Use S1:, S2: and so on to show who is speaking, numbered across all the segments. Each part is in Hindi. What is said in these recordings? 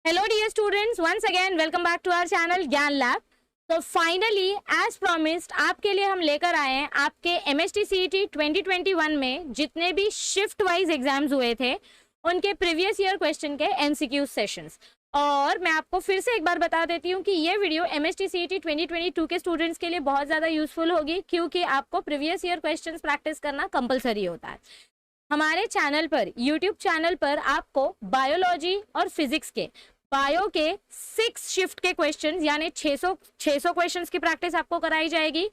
S1: Hello dear students, once again welcome back to our channel ज्ञान लैब। तो फाइनली एज प्रॉमिस्ड आपके लिए हम लेकर आए हैं आपके MST CET 2021 में जितने भी शिफ्ट वाइज एग्जाम्स हुए थे उनके प्रीवियस ईयर क्वेश्चन के MCQ सेशंस। और मैं आपको फिर से एक बार बता देती हूँ कि ये वीडियो MST CET 2022 के स्टूडेंट्स के लिए बहुत ज़्यादा यूजफुल होगी, क्योंकि आपको प्रीवियस ईयर क्वेश्चंस प्रैक्टिस करना कंपलसरी होता है। हमारे चैनल पर, यूट्यूब चैनल पर आपको बायोलॉजी और फिजिक्स के, बायो के 6 शिफ्ट के क्वेश्चंस यानी 600 क्वेश्चंस की प्रैक्टिस आपको कराई जाएगी।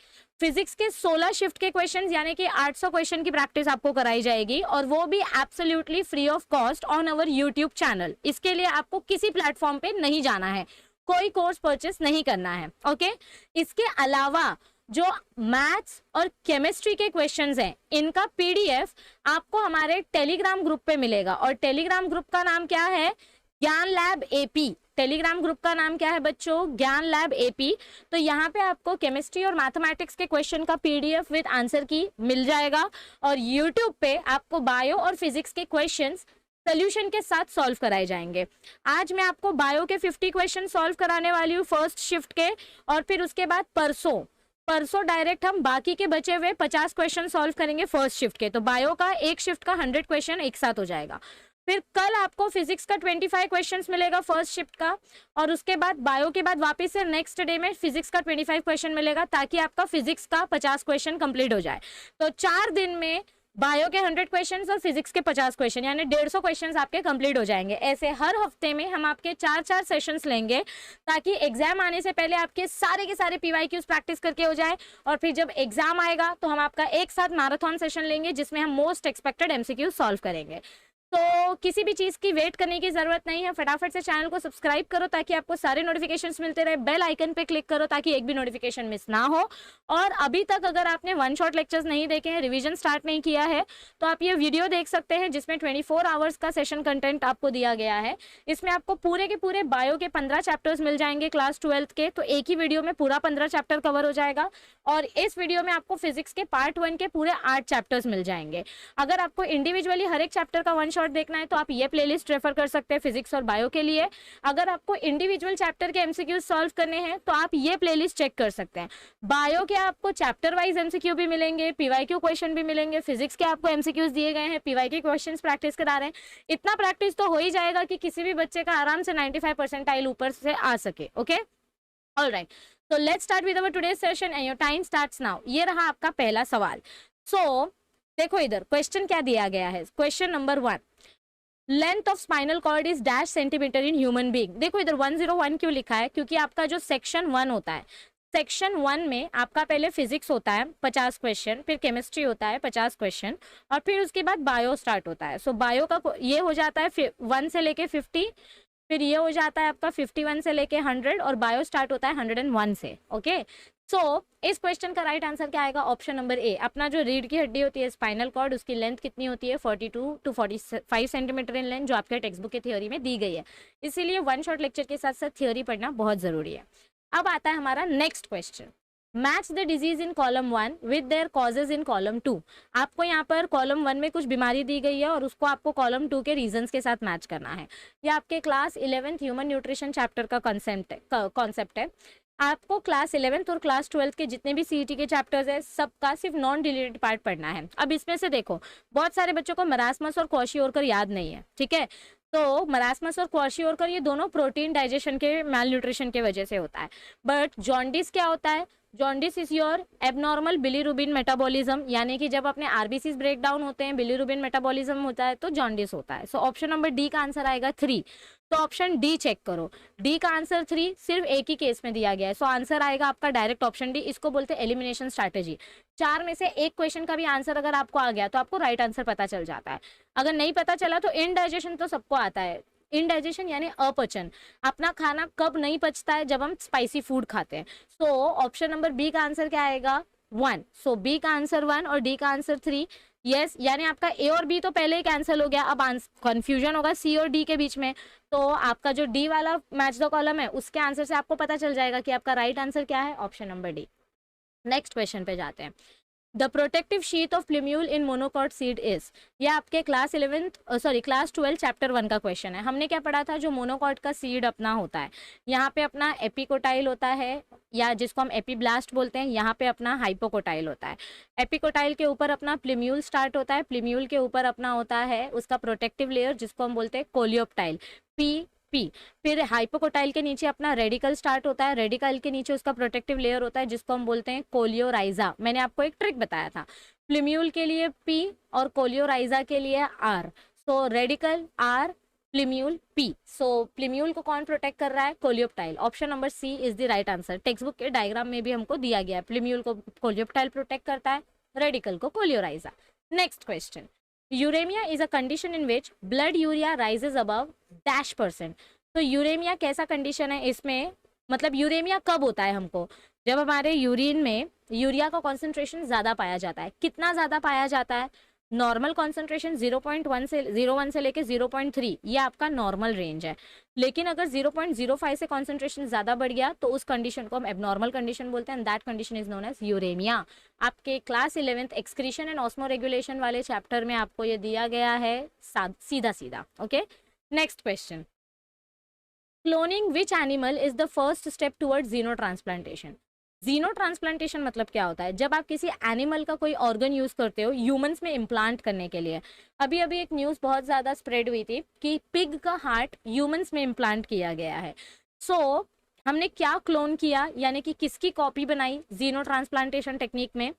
S1: फिजिक्स के 16 शिफ्ट के क्वेश्चंस यानी कि 800 क्वेश्चन की प्रैक्टिस आपको कराई जाएगी, और वो भी absolutely free of cost on our YouTube channel. इसके लिए आपको किसी प्लेटफॉर्म पे नहीं जाना है, कोई कोर्स परचेस नहीं करना है। ओके, इसके अलावा जो मैथ्स और केमिस्ट्री के क्वेश्चंस हैं इनका PDF आपको हमारे टेलीग्राम ग्रुप पे मिलेगा, और टेलीग्राम ग्रुप का नाम क्या है? ज्ञान लैब AP। टेलीग्राम ग्रुप का नाम क्या है बच्चों? ज्ञान लैब AP। तो यहाँ पे आपको केमिस्ट्री और मैथमेटिक्स के क्वेश्चन का PDF विद आंसर की मिल जाएगा, और यूट्यूब पे आपको बायो और फिजिक्स के क्वेश्चंस सोल्यूशन के साथ सॉल्व कराए जाएंगे। आज मैं आपको बायो के 50 क्वेश्चन सॉल्व कराने वाली हूँ फर्स्ट शिफ्ट के, और फिर उसके बाद परसों डायरेक्ट हम बाकी के बचे हुए 50 क्वेश्चन सॉल्व करेंगे फर्स्ट शिफ्ट के। तो बायो का एक शिफ्ट का 100 क्वेश्चन एक साथ हो जाएगा। फिर कल आपको फिजिक्स का 25 क्वेश्चंस मिलेगा फर्स्ट शिफ्ट का, और उसके बाद बायो के बाद वापस से नेक्स्ट डे में फिजिक्स का 25 क्वेश्चन मिलेगा, ताकि आपका फिजिक्स का 50 क्वेश्चन कंप्लीट हो जाए। तो 4 दिन में बायो के 100 क्वेश्चंस और फिजिक्स के 50 क्वेश्चन यानी 150 क्वेश्चंस आपके कंप्लीट हो जाएंगे। ऐसे हर हफ्ते में हम आपके 4 सेशंस लेंगे, ताकि एग्जाम आने से पहले आपके सारे के सारे PYQs प्रैक्टिस करके हो जाए, और फिर जब एग्जाम आएगा तो हम आपका एक साथ मैराथन सेशन लेंगे जिसमें हम मोस्ट एक्सपेक्टेड MCQ सॉल्व करेंगे। तो किसी भी चीज़ की वेट करने की ज़रूरत नहीं है, फटाफट से चैनल को सब्सक्राइब करो ताकि आपको सारे नोटिफिकेशंस मिलते रहे। बेल आइकन पे क्लिक करो ताकि एक भी नोटिफिकेशन मिस ना हो। और अभी तक अगर आपने वन शॉट लेक्चर्स नहीं देखे हैं, रिवीजन स्टार्ट नहीं किया है, तो आप ये वीडियो देख सकते हैं जिसमें 24 आवर्स का सेशन कंटेंट आपको दिया गया है। इसमें आपको पूरे के पूरे बायो के 15 चैप्टर्स मिल जाएंगे क्लास 12 के। तो एक ही वीडियो में पूरा 15 चैप्टर कवर हो जाएगा, और इस वीडियो में आपको फिजिक्स के पार्ट 1 के पूरे 8 चैप्टर्स मिल जाएंगे। अगर आपको इंडिविजुअली हर एक चैप्टर का वन शॉट देखना है तो आप ये प्लेलिस्ट रेफर कर सकते हैं फिजिक्स और बायो के लिए। अगर आपको इंडिविजुअल चैप्टर के MCQ सॉल्व करने हैं तो आप ये प्लेलिस्ट चेक कर सकते हैं। बायो के आपको चैप्टर वाइज MCQ भी मिलेंगे, PYQ क्वेश्चन भी मिलेंगे। फिजिक्स के आपको MCQs दिए गए हैं, PYQ क्वेश्चंस प्रैक्टिस करा रहे हैं। इतना प्रैक्टिस तो हो ही जाएगा कि किसी भी बच्चे का आराम से 95 परसेंटाइल ऊपर से आ सके। ओके, ऑलराइट, तो let's start with our today's session and your time starts now. ये रहा आपका पहला सवाल। सो देखो इधर क्वेश्चन क्या दिया गया है। Question number 1, length of spinal cord is dash centimetre in human being. देखो इधर 101 क्यों लिखा है? क्योंकि आपका जो सेक्शन 1 होता है, सेक्शन 1 में आपका पहले फिजिक्स होता है 50 क्वेश्चन, फिर केमिस्ट्री होता है 50 क्वेश्चन, और फिर उसके बाद बायो स्टार्ट होता है। सो बायो का ये हो जाता है 1 से लेके 50, फिर ये हो जाता है आपका 51 से लेके 100, और बायो स्टार्ट होता है 101 से। ओके, सो इस क्वेश्चन का राइट आंसर क्या आएगा? ऑप्शन नंबर ए। अपना जो रीढ़ की हड्डी होती है स्पाइनल कॉर्ड, उसकी लेंथ कितनी होती है? 42 to 45 सेंटीमीटर इन लेंथ, जो आपके टेक्स्ट बुक की थ्योरी में दी गई है। इसीलिए वन शॉट लेक्चर के साथ साथ थ्योरी पढ़ना बहुत जरूरी है। अब आता है हमारा next question, match the disease in column 1 with their causes in column 2। आपको यहाँ पर कॉलम 1 में कुछ बीमारी दी गई है और उसको आपको कॉलम 2 के रीजंस के साथ मैच करना है। ये आपके class 11th human nutrition chapter का कॉन्सेप्ट है। आपको क्लास 11th और क्लास 12th के जितने भी CET के चैप्टर्स है सबका सिर्फ नॉन डिलीटेड पार्ट पढ़ना है। अब इसमें से देखो, बहुत सारे बच्चों को मरासमस और क्वाशियोरकर याद नहीं है, ठीक है? तो मरासमस और क्वाशियोरकर ये दोनों प्रोटीन डाइजेशन के मैल न्यूट्रिशन के वजह से होता है। बट जॉन्डिस क्या होता है? Jaundice is your abnormal bilirubin metabolism, यानी कि जब अपने RBCs ब्रेक डाउन होते हैं, बिलीरुबिन मेटाबॉलिज्म होता है, तो जॉन्डिस होता है। सो ऑप्शन नंबर डी का आंसर आएगा 3। तो ऑप्शन डी चेक करो, डी का आंसर 3 सिर्फ एक ही केस में दिया गया है। सो आंसर आएगा आपका डायरेक्ट ऑप्शन डी। इसको बोलते हैं एलिमिनेशन स्ट्रैटेजी। 4 में से एक क्वेश्चन का भी आंसर अगर आपको आ गया तो आपको राइट आंसर पता चल जाता है। अगर नहीं पता चला तो इनडाइजेशन तो सबको आता है। इनडाइजेशन यानी अपचन, अपना खाना कब नहीं पचता है? जब हम स्पाइसी फूड खाते हैं। सो ऑप्शन नंबर बी का आंसर क्या आएगा? 1। सो बी का आंसर 1 और डी का आंसर 3। यस, यानी आपका ए और बी तो पहले ही कैंसिल हो गया। अब कंफ्यूजन होगा सी और डी के बीच में, तो आपका जो डी वाला मैच द कॉलम है उसके आंसर से आपको पता चल जाएगा कि आपका राइट आंसर क्या है, option number D. Next question पे जाते हैं। The protective sheet of plumule in monocot seed is, ये आपके क्लास 12 चैप्टर 1 का क्वेश्चन है। हमने क्या पढ़ा था, जो मोनोकॉट का सीड अपना होता है, यहाँ पे अपना एपिकोटाइल होता है, या जिसको हम एपीब्लास्ट बोलते हैं, यहाँ पे अपना हाइपोकोटाइल होता है। एपिकोटाइल के ऊपर अपना प्लूम्यूल स्टार्ट होता है, प्लूम्यूल के ऊपर अपना होता है उसका प्रोटेक्टिव लेयर जिसको हम बोलते हैं कोलियोप्टाइल, पी। फिर हाइपोकोटाइल के नीचे अपना रेडिकल स्टार्ट होता है, रेडिकल के नीचे उसका प्रोटेक्टिव लेयर होता है जिसको हम बोलते हैं कोलियोराइजा। मैंने आपको एक ट्रिक बताया था, प्लूम्यूल के लिए पी और कोलियोराइजा के लिए R. So radical R, plumule P. So plumule को कौन प्रोटेक्ट कर रहा है, coleoptile. Option number C is the right answer. Text book के डायग्राम में भी हमको दिया गया है, प्लूम्यूल को कोलियोप्टाइल प्रोटेक्ट करता है, रेडिकल को coleorhiza. Next question, uremia is a condition in which blood urea rises above %। तो यूरेमिया कैसा कंडीशन है इसमें, मतलब यूरेमिया कब होता है हमको, जब हमारे यूरिन में यूरिया का कॉन्सेंट्रेशन ज़्यादा पाया जाता है। कितना ज़्यादा पाया जाता है, नॉर्मल कॉन्सेंट्रेशन 0.1 से लेके 0.3, ये आपका नॉर्मल रेंज है। लेकिन अगर 0.05 से कॉन्सेंट्रेशन ज़्यादा बढ़ गया तो उस कंडीशन को हम एबनॉर्मल कंडीशन बोलते हैं, and that condition is known as uraemia. आपके class 11 excretion and osmoregulation वाले चैप्टर में आपको ये दिया गया है सीधा सीधा। Okay, next question, cloning which animal is the first step towards xenotransplantation. Xenotransplantation मतलब क्या होता है, जब आप किसी एनिमल का कोई ऑर्गन यूज करते हो ह्यूमंस में इम्प्लांट करने के लिए। अभी अभी एक न्यूज़ बहुत ज़्यादा स्प्रेड हुई थी कि पिग का हार्ट ह्यूमंस में इम्प्लांट किया गया है। सो हमने क्या क्लोन किया, यानी कि किसकी कॉपी बनाई जीनोट्रांसप्लांटेशन टेक्निक में,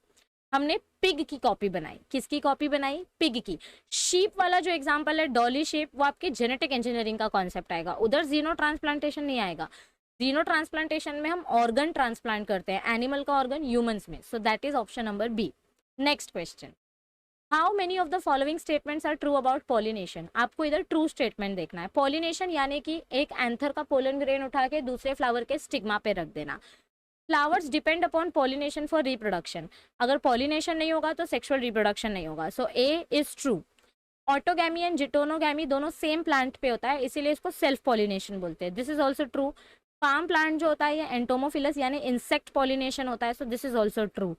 S1: हमने पिग की कॉपी बनाई। किसकी कॉपी बनाई, पिग की। शीप वाला जो एग्जांपल है डॉली शेप, वो आपके जेनेटिक इंजीनियरिंग का कॉन्सेप्ट आएगा, उधर जीनो ट्रांसप्लांटेशन नहीं आएगा। जीनो ट्रांसप्लांटेशन में हम ऑर्गन ट्रांसप्लांट करते हैं, एनिमल का ऑर्गन ह्यूमंस में। So that is option number B. Next question, how many of the following statements are true about pollination. आपको इधर ट्रू स्टेटमेंट देखना है। पॉलिनेशन यानी कि एक एंथर का पोलन ग्रेन उठा के दूसरे फ्लावर के स्टिग्मा पे रख देना। Flowers depend upon pollination for reproduction, अगर पॉलिनेशन नहीं होगा तो सेक्सुअल रिप्रोडक्शन नहीं होगा। सो A is true. Autogamy and जिटोनोगैमी दोनों सेम प्लांट पे होता है, इसीलिए इसको सेल्फ पॉलिनेशन बोलते हैं। This is also true. Palm plant जो होता है ये एंटोमोफिलस यानी इंसेक्ट पॉलिनेशन होता है, so this is also true.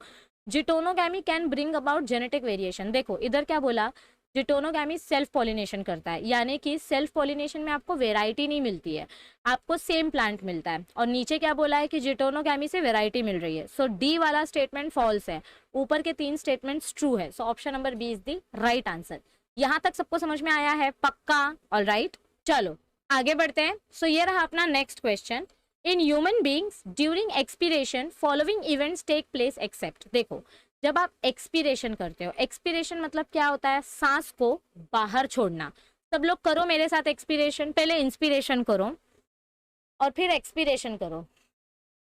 S1: Geitonogamy can bring about genetic variation. देखो इधर क्या बोला, जिटोनोगैमी सेल्फ पॉलिनेशन करता है, यानी कि सेल्फ पॉलिनेशन में आपको वेराइटी नहीं मिलती है, आपको सेम प्लांट मिलता है। और नीचे क्या बोला है कि जिटोनोगैमी से वेराइटी मिल रही है। सो डी वाला स्टेटमेंट फॉल्स है, ऊपर के 3 स्टेटमेंट्स ट्रू है। So option number B is the right answer. यहाँ तक सबको समझ में आया है पक्का? ऑलराइट, चलो आगे बढ़ते हैं। सो ये रहा अपना next question, in human beings during expiration following events take place except. देखो जब आप एक्सपीरेशन करते हो, एक्सपीरेशन मतलब क्या होता है, सांस को बाहर छोड़ना। सब लोग करो मेरे साथ एक्सपीरेशन, पहले इंस्पिरेशन करो और फिर एक्सपीरेशन करो।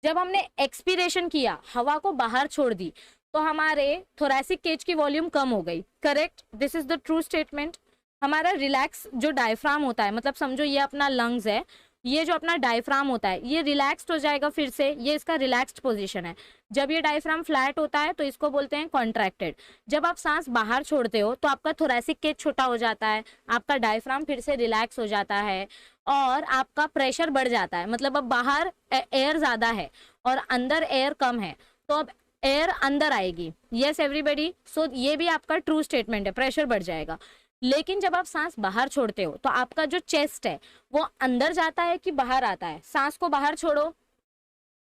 S1: जब हमने एक्सपीरेशन किया, हवा को बाहर छोड़ दी, तो हमारे थोरैसिक केज की वॉल्यूम कम हो गई। Correct, this is the true statement. हमारा रिलैक्स जो डायफ्राम होता है, मतलब समझो ये अपना लंग्स है, ये जो अपना डायफ्राम होता है ये रिलैक्स्ड हो जाएगा फिर से, ये इसका रिलैक्स्ड पोजीशन है। जब ये डायफ्राम फ्लैट होता है तो इसको बोलते हैं कॉन्ट्रैक्टेड। जब आप सांस बाहर छोड़ते हो तो आपका थोरैसिक केज छोटा हो जाता है, आपका डायफ्राम फिर से रिलैक्स हो जाता है और आपका प्रेशर बढ़ जाता है। मतलब अब बाहर एयर ज़्यादा है और अंदर एयर कम है, तो अब एयर अंदर आएगी। यस एवरीबडी, सो ये भी आपका ट्रू स्टेटमेंट है, प्रेशर बढ़ जाएगा। लेकिन जब आप सांस बाहर छोड़ते हो तो आपका जो चेस्ट है वो अंदर जाता है कि बाहर आता है। सांस को बाहर छोड़ो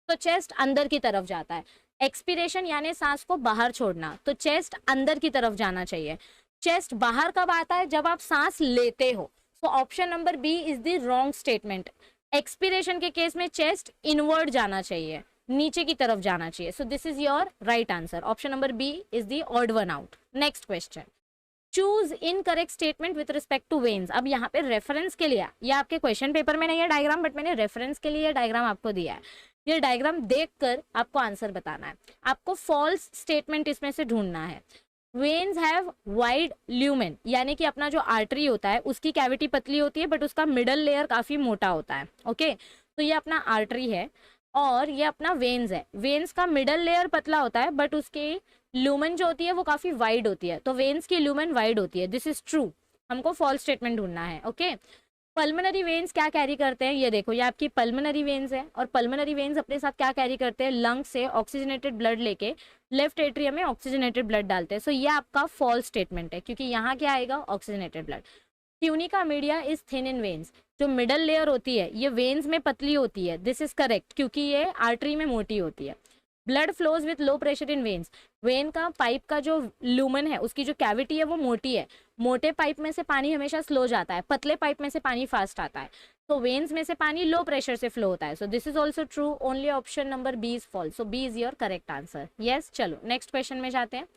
S1: तो चेस्ट अंदर की तरफ जाता है। एक्सपीरेशन यानी सांस को बाहर छोड़ना, तो चेस्ट अंदर की तरफ जाना चाहिए। चेस्ट बाहर कब आता है, जब आप सांस लेते हो। So option number B is the wrong statement. Expiration के केस में चेस्ट इनवर्ड जाना चाहिए, नीचे की तरफ जाना चाहिए। So this is your right answer. Option number B is the odd one out. Next question, choose incorrect statement with respect to veins. अब यहाँ पे रेफरेंस के लिए, ये आपके क्वेश्चन पेपर में नहीं है डायग्राम, बट मैंने रेफरेंस के लिए डायग्राम आपको दिया है। ये डायग्राम देखकर आपको आंसर बताना है। आपको फॉल्स स्टेटमेंट इसमें से ढूंढना है। वेन्स हैव वाइड ल्यूमेन, यानी कि अपना जो आर्टरी होता है उसकी कैविटी पतली होती है बट उसका मिडल लेयर काफी मोटा होता है। ओके, तो ये अपना आर्टरी है और ये अपना वेन्स है। वेन्स का मिडल लेयर पतला होता है बट उसकी लूमन जो होती है वो काफी वाइड होती है, तो वेन्स की लूमन वाइड होती है। दिस इज ट्रू, हमको फॉल्स स्टेटमेंट ढूंढना है। ओके, पल्मोनरी वेन्स क्या कैरी करते हैं, ये देखो ये आपकी पल्मोनरी वेन्स है, और पल्मोनरी वेन्स अपने साथ क्या कैरी करते हैं, लंग से ऑक्सीजनेटेड ब्लड लेके लेफ्ट एट्रियम में ऑक्सीजनेटेड ब्लड डालते हैं। सो ये आपका फॉल्स स्टेटमेंट है, क्योंकि यहाँ क्या आएगा, oxygenated blood. Tunica media is thin in veins, जो मिडल लेयर होती है ये वेन्स में पतली होती है, दिस इज करेक्ट, क्योंकि ये आर्टरी में मोटी होती है। Blood flows with low pressure in veins, when का पाइप का जो लूमन है उसकी जो कैविटी है वो मोटी है, मोटे पाइप में से पानी हमेशा स्लो जाता है, पतले पाइप में से पानी फास्ट आता है, तो वेन्स में से पानी लो प्रेशर से फ्लो होता है। So this is also true, only option number B is false, so B is your correct answer. Yes, चलो नेक्स्ट क्वेश्चन में जाते हैं।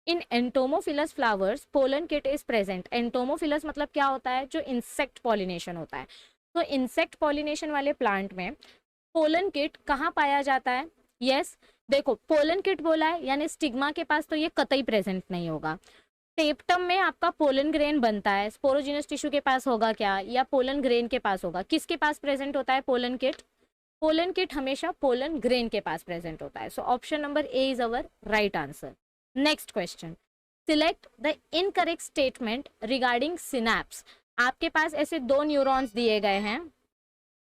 S1: In entomophilous flowers pollen kit is present. Entomophilous मतलब क्या होता है, जो इंसेक्ट पॉलिनेशन होता है, तो इंसेक्ट पॉलिनेशन वाले प्लांट में पोलन किट कहाँ पाया जाता है। यस, देखो पोलन किट बोला है यानी स्टिग्मा के पास तो ये कतई प्रेजेंट नहीं होगा। टेप्टम में आपका पोलन ग्रेन बनता है, स्पोरोजिनस टिश्यू के पास होगा क्या, या पोलन ग्रेन के पास होगा, किसके पास प्रेजेंट होता है पोलन किट, पोलन किट हमेशा पोलन ग्रेन के पास प्रेजेंट होता है। So option number A is our right answer. Next question, select the incorrect statement regarding synapse. आपके पास ऐसे दो न्यूरॉन्स दिए गए हैं,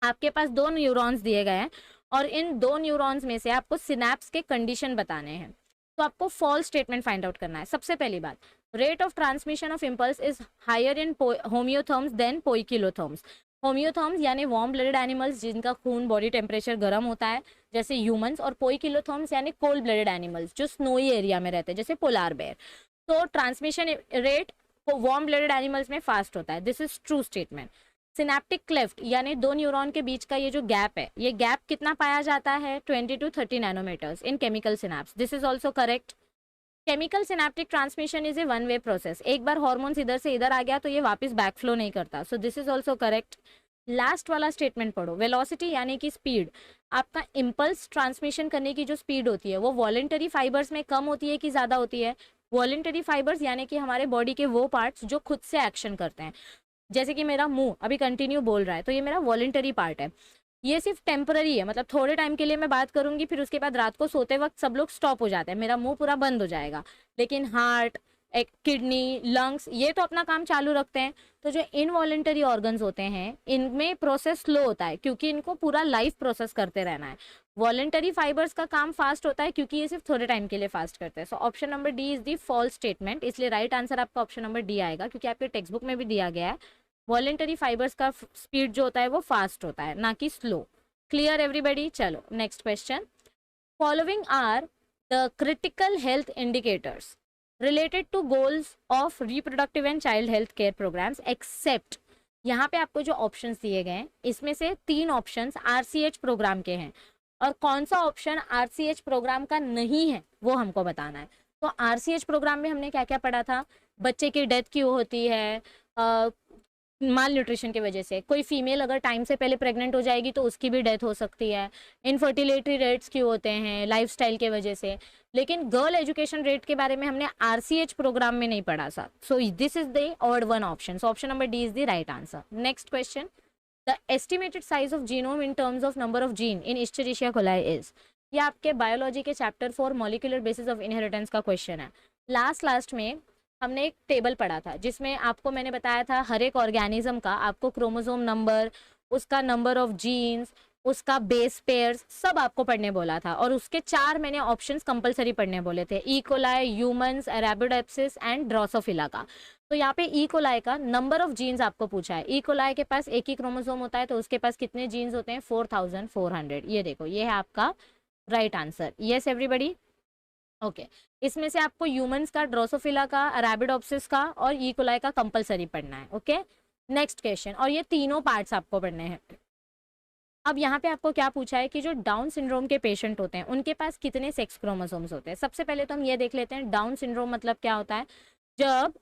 S1: आपके पास दो न्यूरॉन्स दिए गए हैं, और इन दो न्यूरॉन्स में से आपको सिनैप्स के कंडीशन बताने हैं, तो आपको फॉल्स स्टेटमेंट फाइंड आउट करना है। सबसे पहली बात, rate of transmission of impulse is higher in homeotherms than poikilotherms. Homeotherms यानी वार्म ब्लडेड एनिमल्स जिनका खून बॉडी टेम्परेचर गर्म होता है जैसे ह्यूमंस, और पोइकिलोथर्म्स यानी कोल्ड ब्लडेड एनिमल्स जो स्नोई एरिया में रहते हैं जैसे पोलार बेयर। तो transmission rate warm blooded animals में फास्ट होता है, this is true statement. Synaptic cleft यानी दो न्यूरॉन के बीच का ये जो गैप है, ये गैप कितना पाया जाता है, 20 to 30 nanometres in chemical synapse, this is also correct. Chemical synaptic transmission is a one way process, एक बार हॉर्मोन्स इधर से इधर आ गया तो ये वापस बैकफ्लो नहीं करता, सो this is also correct. Last वाला स्टेटमेंट पढ़ो, वेलोसिटी यानी कि स्पीड, आपका इम्पल्स ट्रांसमिशन करने की जो स्पीड होती है वो वॉलेंटरी फाइबर्स में कम होती है कि ज़्यादा होती है। वॉलेंटरी फाइबर्स यानी कि हमारे बॉडी के वो पार्ट्स जो खुद से एक्शन करते हैं, जैसे कि मेरा मुंह अभी कंटिन्यू बोल रहा है तो ये मेरा वॉलेंटरी पार्ट है, ये सिर्फ टेम्पररी है, मतलब थोड़े टाइम के लिए मैं बात करूंगी फिर उसके बाद रात को सोते वक्त सब लोग स्टॉप हो जाते हैं, मेरा मुंह पूरा बंद हो जाएगा। लेकिन हार्ट, एक किडनी, लंग्स ये तो अपना काम चालू रखते हैं। तो जो इनवॉलेंटरी ऑर्गन्स होते हैं इनमें प्रोसेस स्लो होता है क्योंकि इनको पूरा लाइफ प्रोसेस करते रहना है। वॉलेंटरी फाइबर्स का काम फास्ट होता है क्योंकि ये सिर्फ थोड़े टाइम के लिए फास्ट करते हैं। So option number D is the false statement, इसलिए राइट आंसर आपका ऑप्शन नंबर डी आएगा क्योंकि आपके टेक्स्ट बुक में भी दिया गया है वॉलेंटरी फाइबर्स का स्पीड जो होता है वो फास्ट होता है ना कि स्लो। क्लियर एवरीबडी, चलो next question. Following are the critical health indicators related to goals of reproductive and child health care programs except, यहाँ पे आपको जो ऑप्शंस दिए गए हैं इसमें से 3 ऑप्शंस आरसीएच प्रोग्राम के हैं और कौन सा ऑप्शन आरसीएच प्रोग्राम का नहीं है वो हमको बताना है। तो आरसीएच प्रोग्राम में हमने क्या क्या पढ़ा था, बच्चे की डेथ क्यों होती है, माल न्यूट्रिशन की वजह से, कोई फीमेल अगर टाइम से पहले प्रेग्नेंट हो जाएगी तो उसकी भी डेथ हो सकती है, इनफर्टिलिटी रेट्स क्यों होते हैं लाइफस्टाइल के वजह से, लेकिन गर्ल एजुकेशन रेट के बारे में हमने आरसीएच प्रोग्राम में नहीं पढ़ा था। So this is the odd one option, so option number D is the right answer. Next question, the estimated size of genome in terms of number of gene in Escherichia coli is, ये आपके बायोलॉजी के chapter 4 molecular basis of inheritance का क्वेश्चन है। लास्ट में हमने एक टेबल पढ़ा था जिसमें आपको मैंने बताया था हर एक ऑर्गेनिज्म का आपको क्रोमोसोम नंबर, उसका नंबर ऑफ जीन्स, उसका बेस पेयर्स सब आपको पढ़ने बोला था और उसके 4 मैंने ऑप्शंस कंपलसरी पढ़ने बोले थे, E coli, humans, Arabidopsis and Drosophila का। तो यहाँ पे ई कोलाई का नंबर ऑफ जीन्स आपको पूछा है। ई कोलाई के पास एक ही क्रोमोसोम होता है तो उसके पास कितने जीन्स होते हैं, 4400। ये देखो ये है आपका right answer. Yes everybody, okay इसमें से आपको ह्यूमंस का, ड्रोसोफिला का, अरेबिडोप्सिस का और ई कोलाई का कंपलसरी पढ़ना है। ओके नेक्स्ट क्वेश्चन, और ये तीनों पार्ट्स आपको पढ़ने हैं। अब यहाँ पे आपको क्या पूछा है कि जो डाउन सिंड्रोम के पेशेंट होते हैं उनके पास कितने सेक्स क्रोमोसोम्स होते हैं। सबसे पहले तो हम ये देख लेते हैं डाउन सिंड्रोम मतलब क्या होता है, जब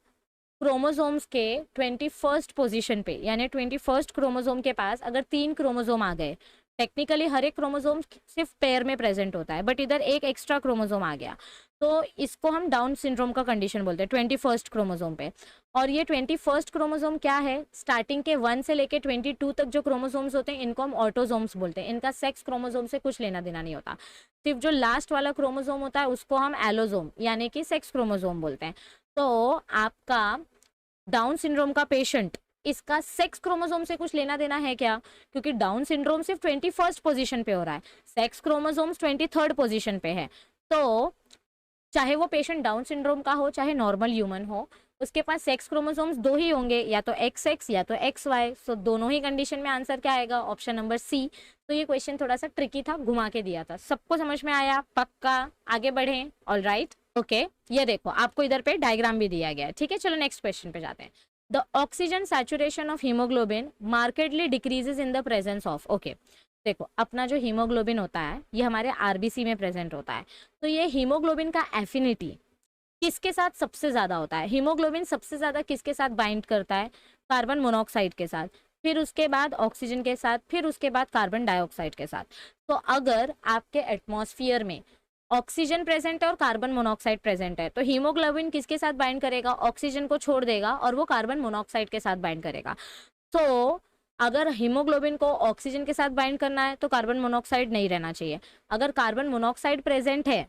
S1: क्रोमोसोम्स के 21st पोजीशन पे यानी 21st क्रोमोसोम के पास अगर 3 क्रोमोसोम आ गए, टेक्निकली हर एक क्रोमोसोम सिर्फ पेयर में प्रेजेंट होता है बट इधर एक एक्स्ट्रा क्रोमोसोम आ गया तो इसको हम डाउन सिंड्रोम का कंडीशन बोलते हैं 21st क्रोमोसोम पे। और ये 21st क्रोमोसोम क्या है, स्टार्टिंग के 1 से लेके 22 तक जो क्रोमोसोम्स होते हैं इनको हम ऑटोसोम्स बोलते हैं, इनका सेक्स क्रोमोसोम से कुछ लेना देना नहीं होता। सिर्फ जो लास्ट वाला क्रोमोसोम होता है उसको हम एलोसोम यानी कि सेक्स क्रोमोसोम बोलते हैं। तो आपका डाउन सिंड्रोम का पेशेंट इसका सेक्स क्रोमोसोम से कुछ लेना देना है क्या? क्योंकि डाउन सिंड्रोम सिर्फ 21st पोजीशन पे हो रहा है, सेक्स क्रोमोसोम्स 23rd पोजीशन पे है। तो चाहे वो पेशेंट डाउन सिंड्रोम का हो चाहे नॉर्मल ह्यूमन हो, उसके पास सेक्स क्रोमोसोम्स दो ही होंगे, या तो XX या तो XY। सो दोनों ही कंडीशन में आंसर क्या आएगा? Option number C. तो ये क्वेश्चन थोड़ा सा ट्रिकी था, घुमा के दिया था। सबको समझ में आया? पक्का? आगे बढ़े? Alright, okay. ये देखो आपको इधर पे डायग्राम भी दिया गया है, ठीक है। चलो नेक्स्ट क्वेश्चन पे जाते हैं। The oxygen saturation of haemoglobin markedly decreases in the presence of, okay. देखो अपना जो हीमोग्लोबिन होता है ये हमारे आरबीसी में प्रेजेंट होता है। तो ये हीमोग्लोबिन का एफिनिटी किसके साथ सबसे ज्यादा होता है? हीमोग्लोबिन सबसे ज्यादा किसके साथ बाइंड करता है? कार्बन मोनोऑक्साइड के साथ, फिर उसके बाद ऑक्सीजन के साथ, फिर उसके बाद कार्बन डाइऑक्साइड के साथ। तो अगर आपके एटमॉस्फेयर में ऑक्सीजन प्रेजेंट है और कार्बन मोनोऑक्साइड प्रेजेंट है, तो हीमोग्लोबिन किसके साथ बाइंड करेगा? ऑक्सीजन को छोड़ देगा और वो कार्बन मोनोऑक्साइड के साथ बाइंड करेगा। तो अगर हीमोग्लोबिन को ऑक्सीजन के साथ बाइंड करना है तो कार्बन मोनोऑक्साइड नहीं रहना चाहिए। अगर कार्बन मोनोऑक्साइड प्रेजेंट है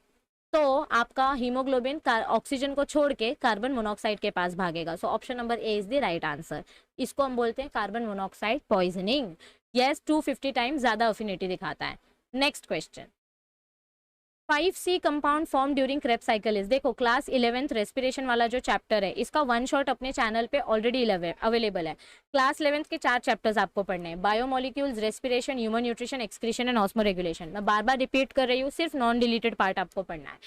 S1: तो आपका हीमोग्लोबिन ऑक्सीजन को छोड़ के कार्बन मोनोऑक्साइड के पास भागेगा। सो option number A is the right answer. इसको हम बोलते हैं carbon monoxide poisoning. Yes, 250 times ज्यादा अफिनिटी दिखाता है। Next question, 5C compound form during Krebs cycle is. देखो क्लास 11th रेस्पिरेशन वाला जो चैप्टर है इसका वन शॉट अपने चैनल पे ऑलरेडी अवेलेबल है। क्लास 11th के 4 चैप्टर्स आपको पढ़ने हैं, biomolecules, respiration, human nutrition, excretion and osmoregulation. मैं बार बार रिपीट कर रही हूँ, सिर्फ नॉन डिलीटेड पार्ट आपको पढ़ना है।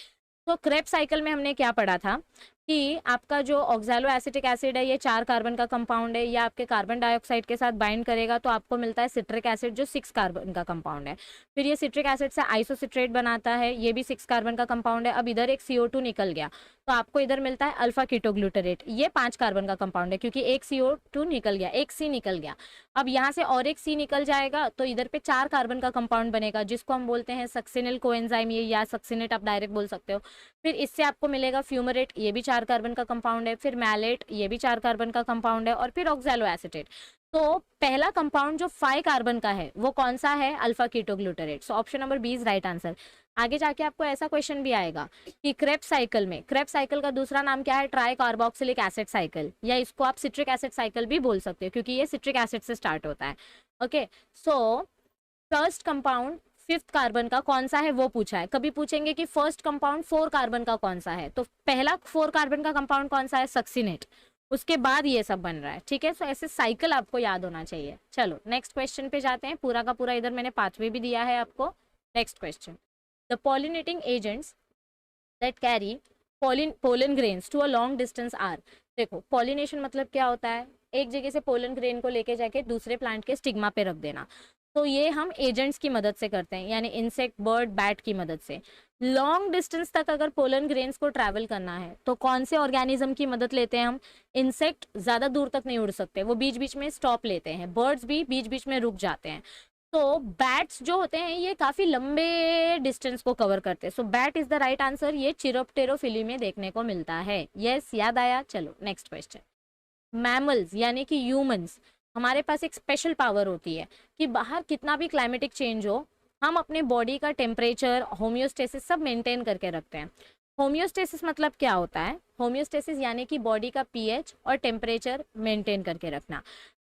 S1: तो क्रेब्स साइकिल में हमने क्या पढ़ा था कि आपका जो ऑक्सैलो एसिटिक एसिड है ये 4 कार्बन का कंपाउंड है, या आपके कार्बन डाइऑक्साइड के साथ बाइंड करेगा तो आपको मिलता है सिट्रिक एसिड जो 6 कार्बन का कंपाउंड है। फिर ये सिट्रिक एसिड से आइसोसिट्रेट बनाता है, ये भी 6 कार्बन का कंपाउंड है। अब इधर एक CO2 निकल गया तो आपको इधर मिलता है अल्फा कीटोग्लूटरेट, ये 5 कार्बन का कंपाउंड है क्योंकि एक CO2 निकल गया, एक C निकल गया। अब यहाँ से और एक C निकल जाएगा तो इधर पे 4 कार्बन का कंपाउंड बनेगा जिसको हम बोलते हैं सक्सिनिल कोएंजाइम, ये या सक्सिनेट आप डायरेक्ट बोल सकते हो। फिर इससे आपको मिलेगा फ्यूमरेट, ये भी 4 कार्बन का कंपाउंड है। फिर मैलेट, ये भी 4 कार्बन का कंपाउंड है। और फिर ऑक्सैलो एसिटेट। तो पहला कंपाउंड जो 5 कार्बन का है वो कौन सा है? Alpha ketoglutarate. So option number B is right answer. आगे जाके आपको ऐसा क्वेश्चन भी आएगा कि क्रेब्स साइकिल में, क्रेब्स साइकिल का दूसरा नाम क्या है? ट्राई कार्बोक्सिलिक एसिड साइकिल, या इसको आप सिट्रिक एसिड साइकिल भी बोल सकते हो क्योंकि ये सिट्रिक एसिड से स्टार्ट होता है। Okay, so first compound 5th carbon का कौन सा है वो पूछा है। कभी पूछेंगे कि फर्स्ट कंपाउंड 4 कार्बन का कौन सा है, तो पहला 4 कार्बन का कंपाउंड कौन सा है? सक्सिनेट। उसके बाद ये सब बन रहा है, ठीक है। सो ऐसे साइकिल आपको याद होना चाहिए। चलो नेक्स्ट क्वेश्चन पे जाते हैं। पूरा का पूरा इधर मैंने पाथवे भी दिया है आपको। Next question, the pollinating agents that carry pollen grains to a long distance are. देखो पॉलिनेशन मतलब क्या होता है? एक जगह से पोलन ग्रेन को लेके जाके दूसरे प्लांट के स्टिग्मा पे रख देना। तो ये हम एजेंट्स की मदद से करते हैं, यानी इंसेक्ट, बर्ड, बैट की मदद से। लॉन्ग डिस्टेंस तक अगर पोलन ग्रेन्स को ट्रैवल करना है तो कौन से ऑर्गेनिज्म की मदद लेते हैं हम? इंसेक्ट ज्यादा दूर तक नहीं उड़ सकते, वो बीच बीच में स्टॉप लेते हैं। बर्ड्स भी बीच बीच में रुक जाते हैं। तो बैट्स जो होते हैं ये काफी लंबे डिस्टेंस को कवर करते हैं। So bat is the right answer. ये चिरोप्टेरोफिली में देखने को मिलता है। यस, याद आया। चलो नेक्स्ट क्वेश्चन, मैमल्स यानी कि ह्यूमंस, हमारे पास एक स्पेशल पावर होती है कि बाहर कितना भी क्लाइमेटिक चेंज हो हम अपने बॉडी का टेम्परेचर, होम्योस्टेसिस सब मेंटेन करके रखते हैं। होम्योस्टेसिस मतलब क्या होता है? होम्योस्टेसिस यानी कि बॉडी का पीएच और टेम्परेचर मेंटेन करके रखना।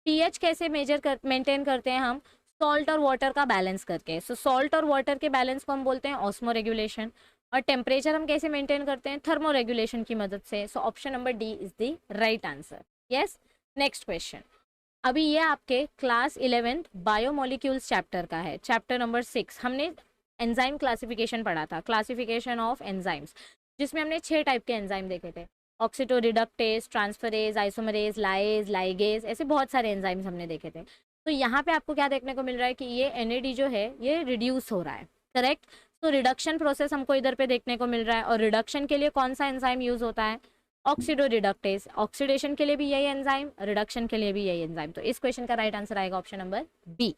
S1: पीएच कैसे मेंटेन करते हैं हम? सॉल्ट और वाटर का बैलेंस करके। सो सॉल्ट और वाटर के बैलेंस को हम बोलते हैं ऑस्मो रेगुलेशन। और टेम्परेचर हम कैसे मेंटेन करते हैं? थर्मो रेगुलेशन की मदद से। सो option number D is the right answer. Yes, next question, अभी ये आपके क्लास 11th बायोमोलिक्यूल्स चैप्टर का है, चैप्टर नंबर 6। हमने एंजाइम क्लासिफिकेशन पढ़ा था, क्लासिफिकेशन ऑफ एंजाइम्स, जिसमें हमने 6 टाइप के एंजाइम देखे थे। ऑक्सीटोरिडक्टेज, ट्रांसफरेज, आइसोमरेज, लाइज, लाइगेज, ऐसे बहुत सारे एंजाइम्स हमने देखे थे। तो यहाँ पे आपको क्या देखने को मिल रहा है कि ये NAD जो है ये रिड्यूस हो रहा है, करेक्ट। तो रिडक्शन प्रोसेस हमको इधर पे देखने को मिल रहा है। और रिडक्शन के लिए कौन सा एंजाइम यूज होता है? ऑक्सीडोरिडक्टेज। ऑक्सीडेशन के लिए भी यही एंजाइम, रिडक्शन के लिए भी यही एंजाइम। तो इस क्वेश्चन का राइट आंसर आएगा option number B.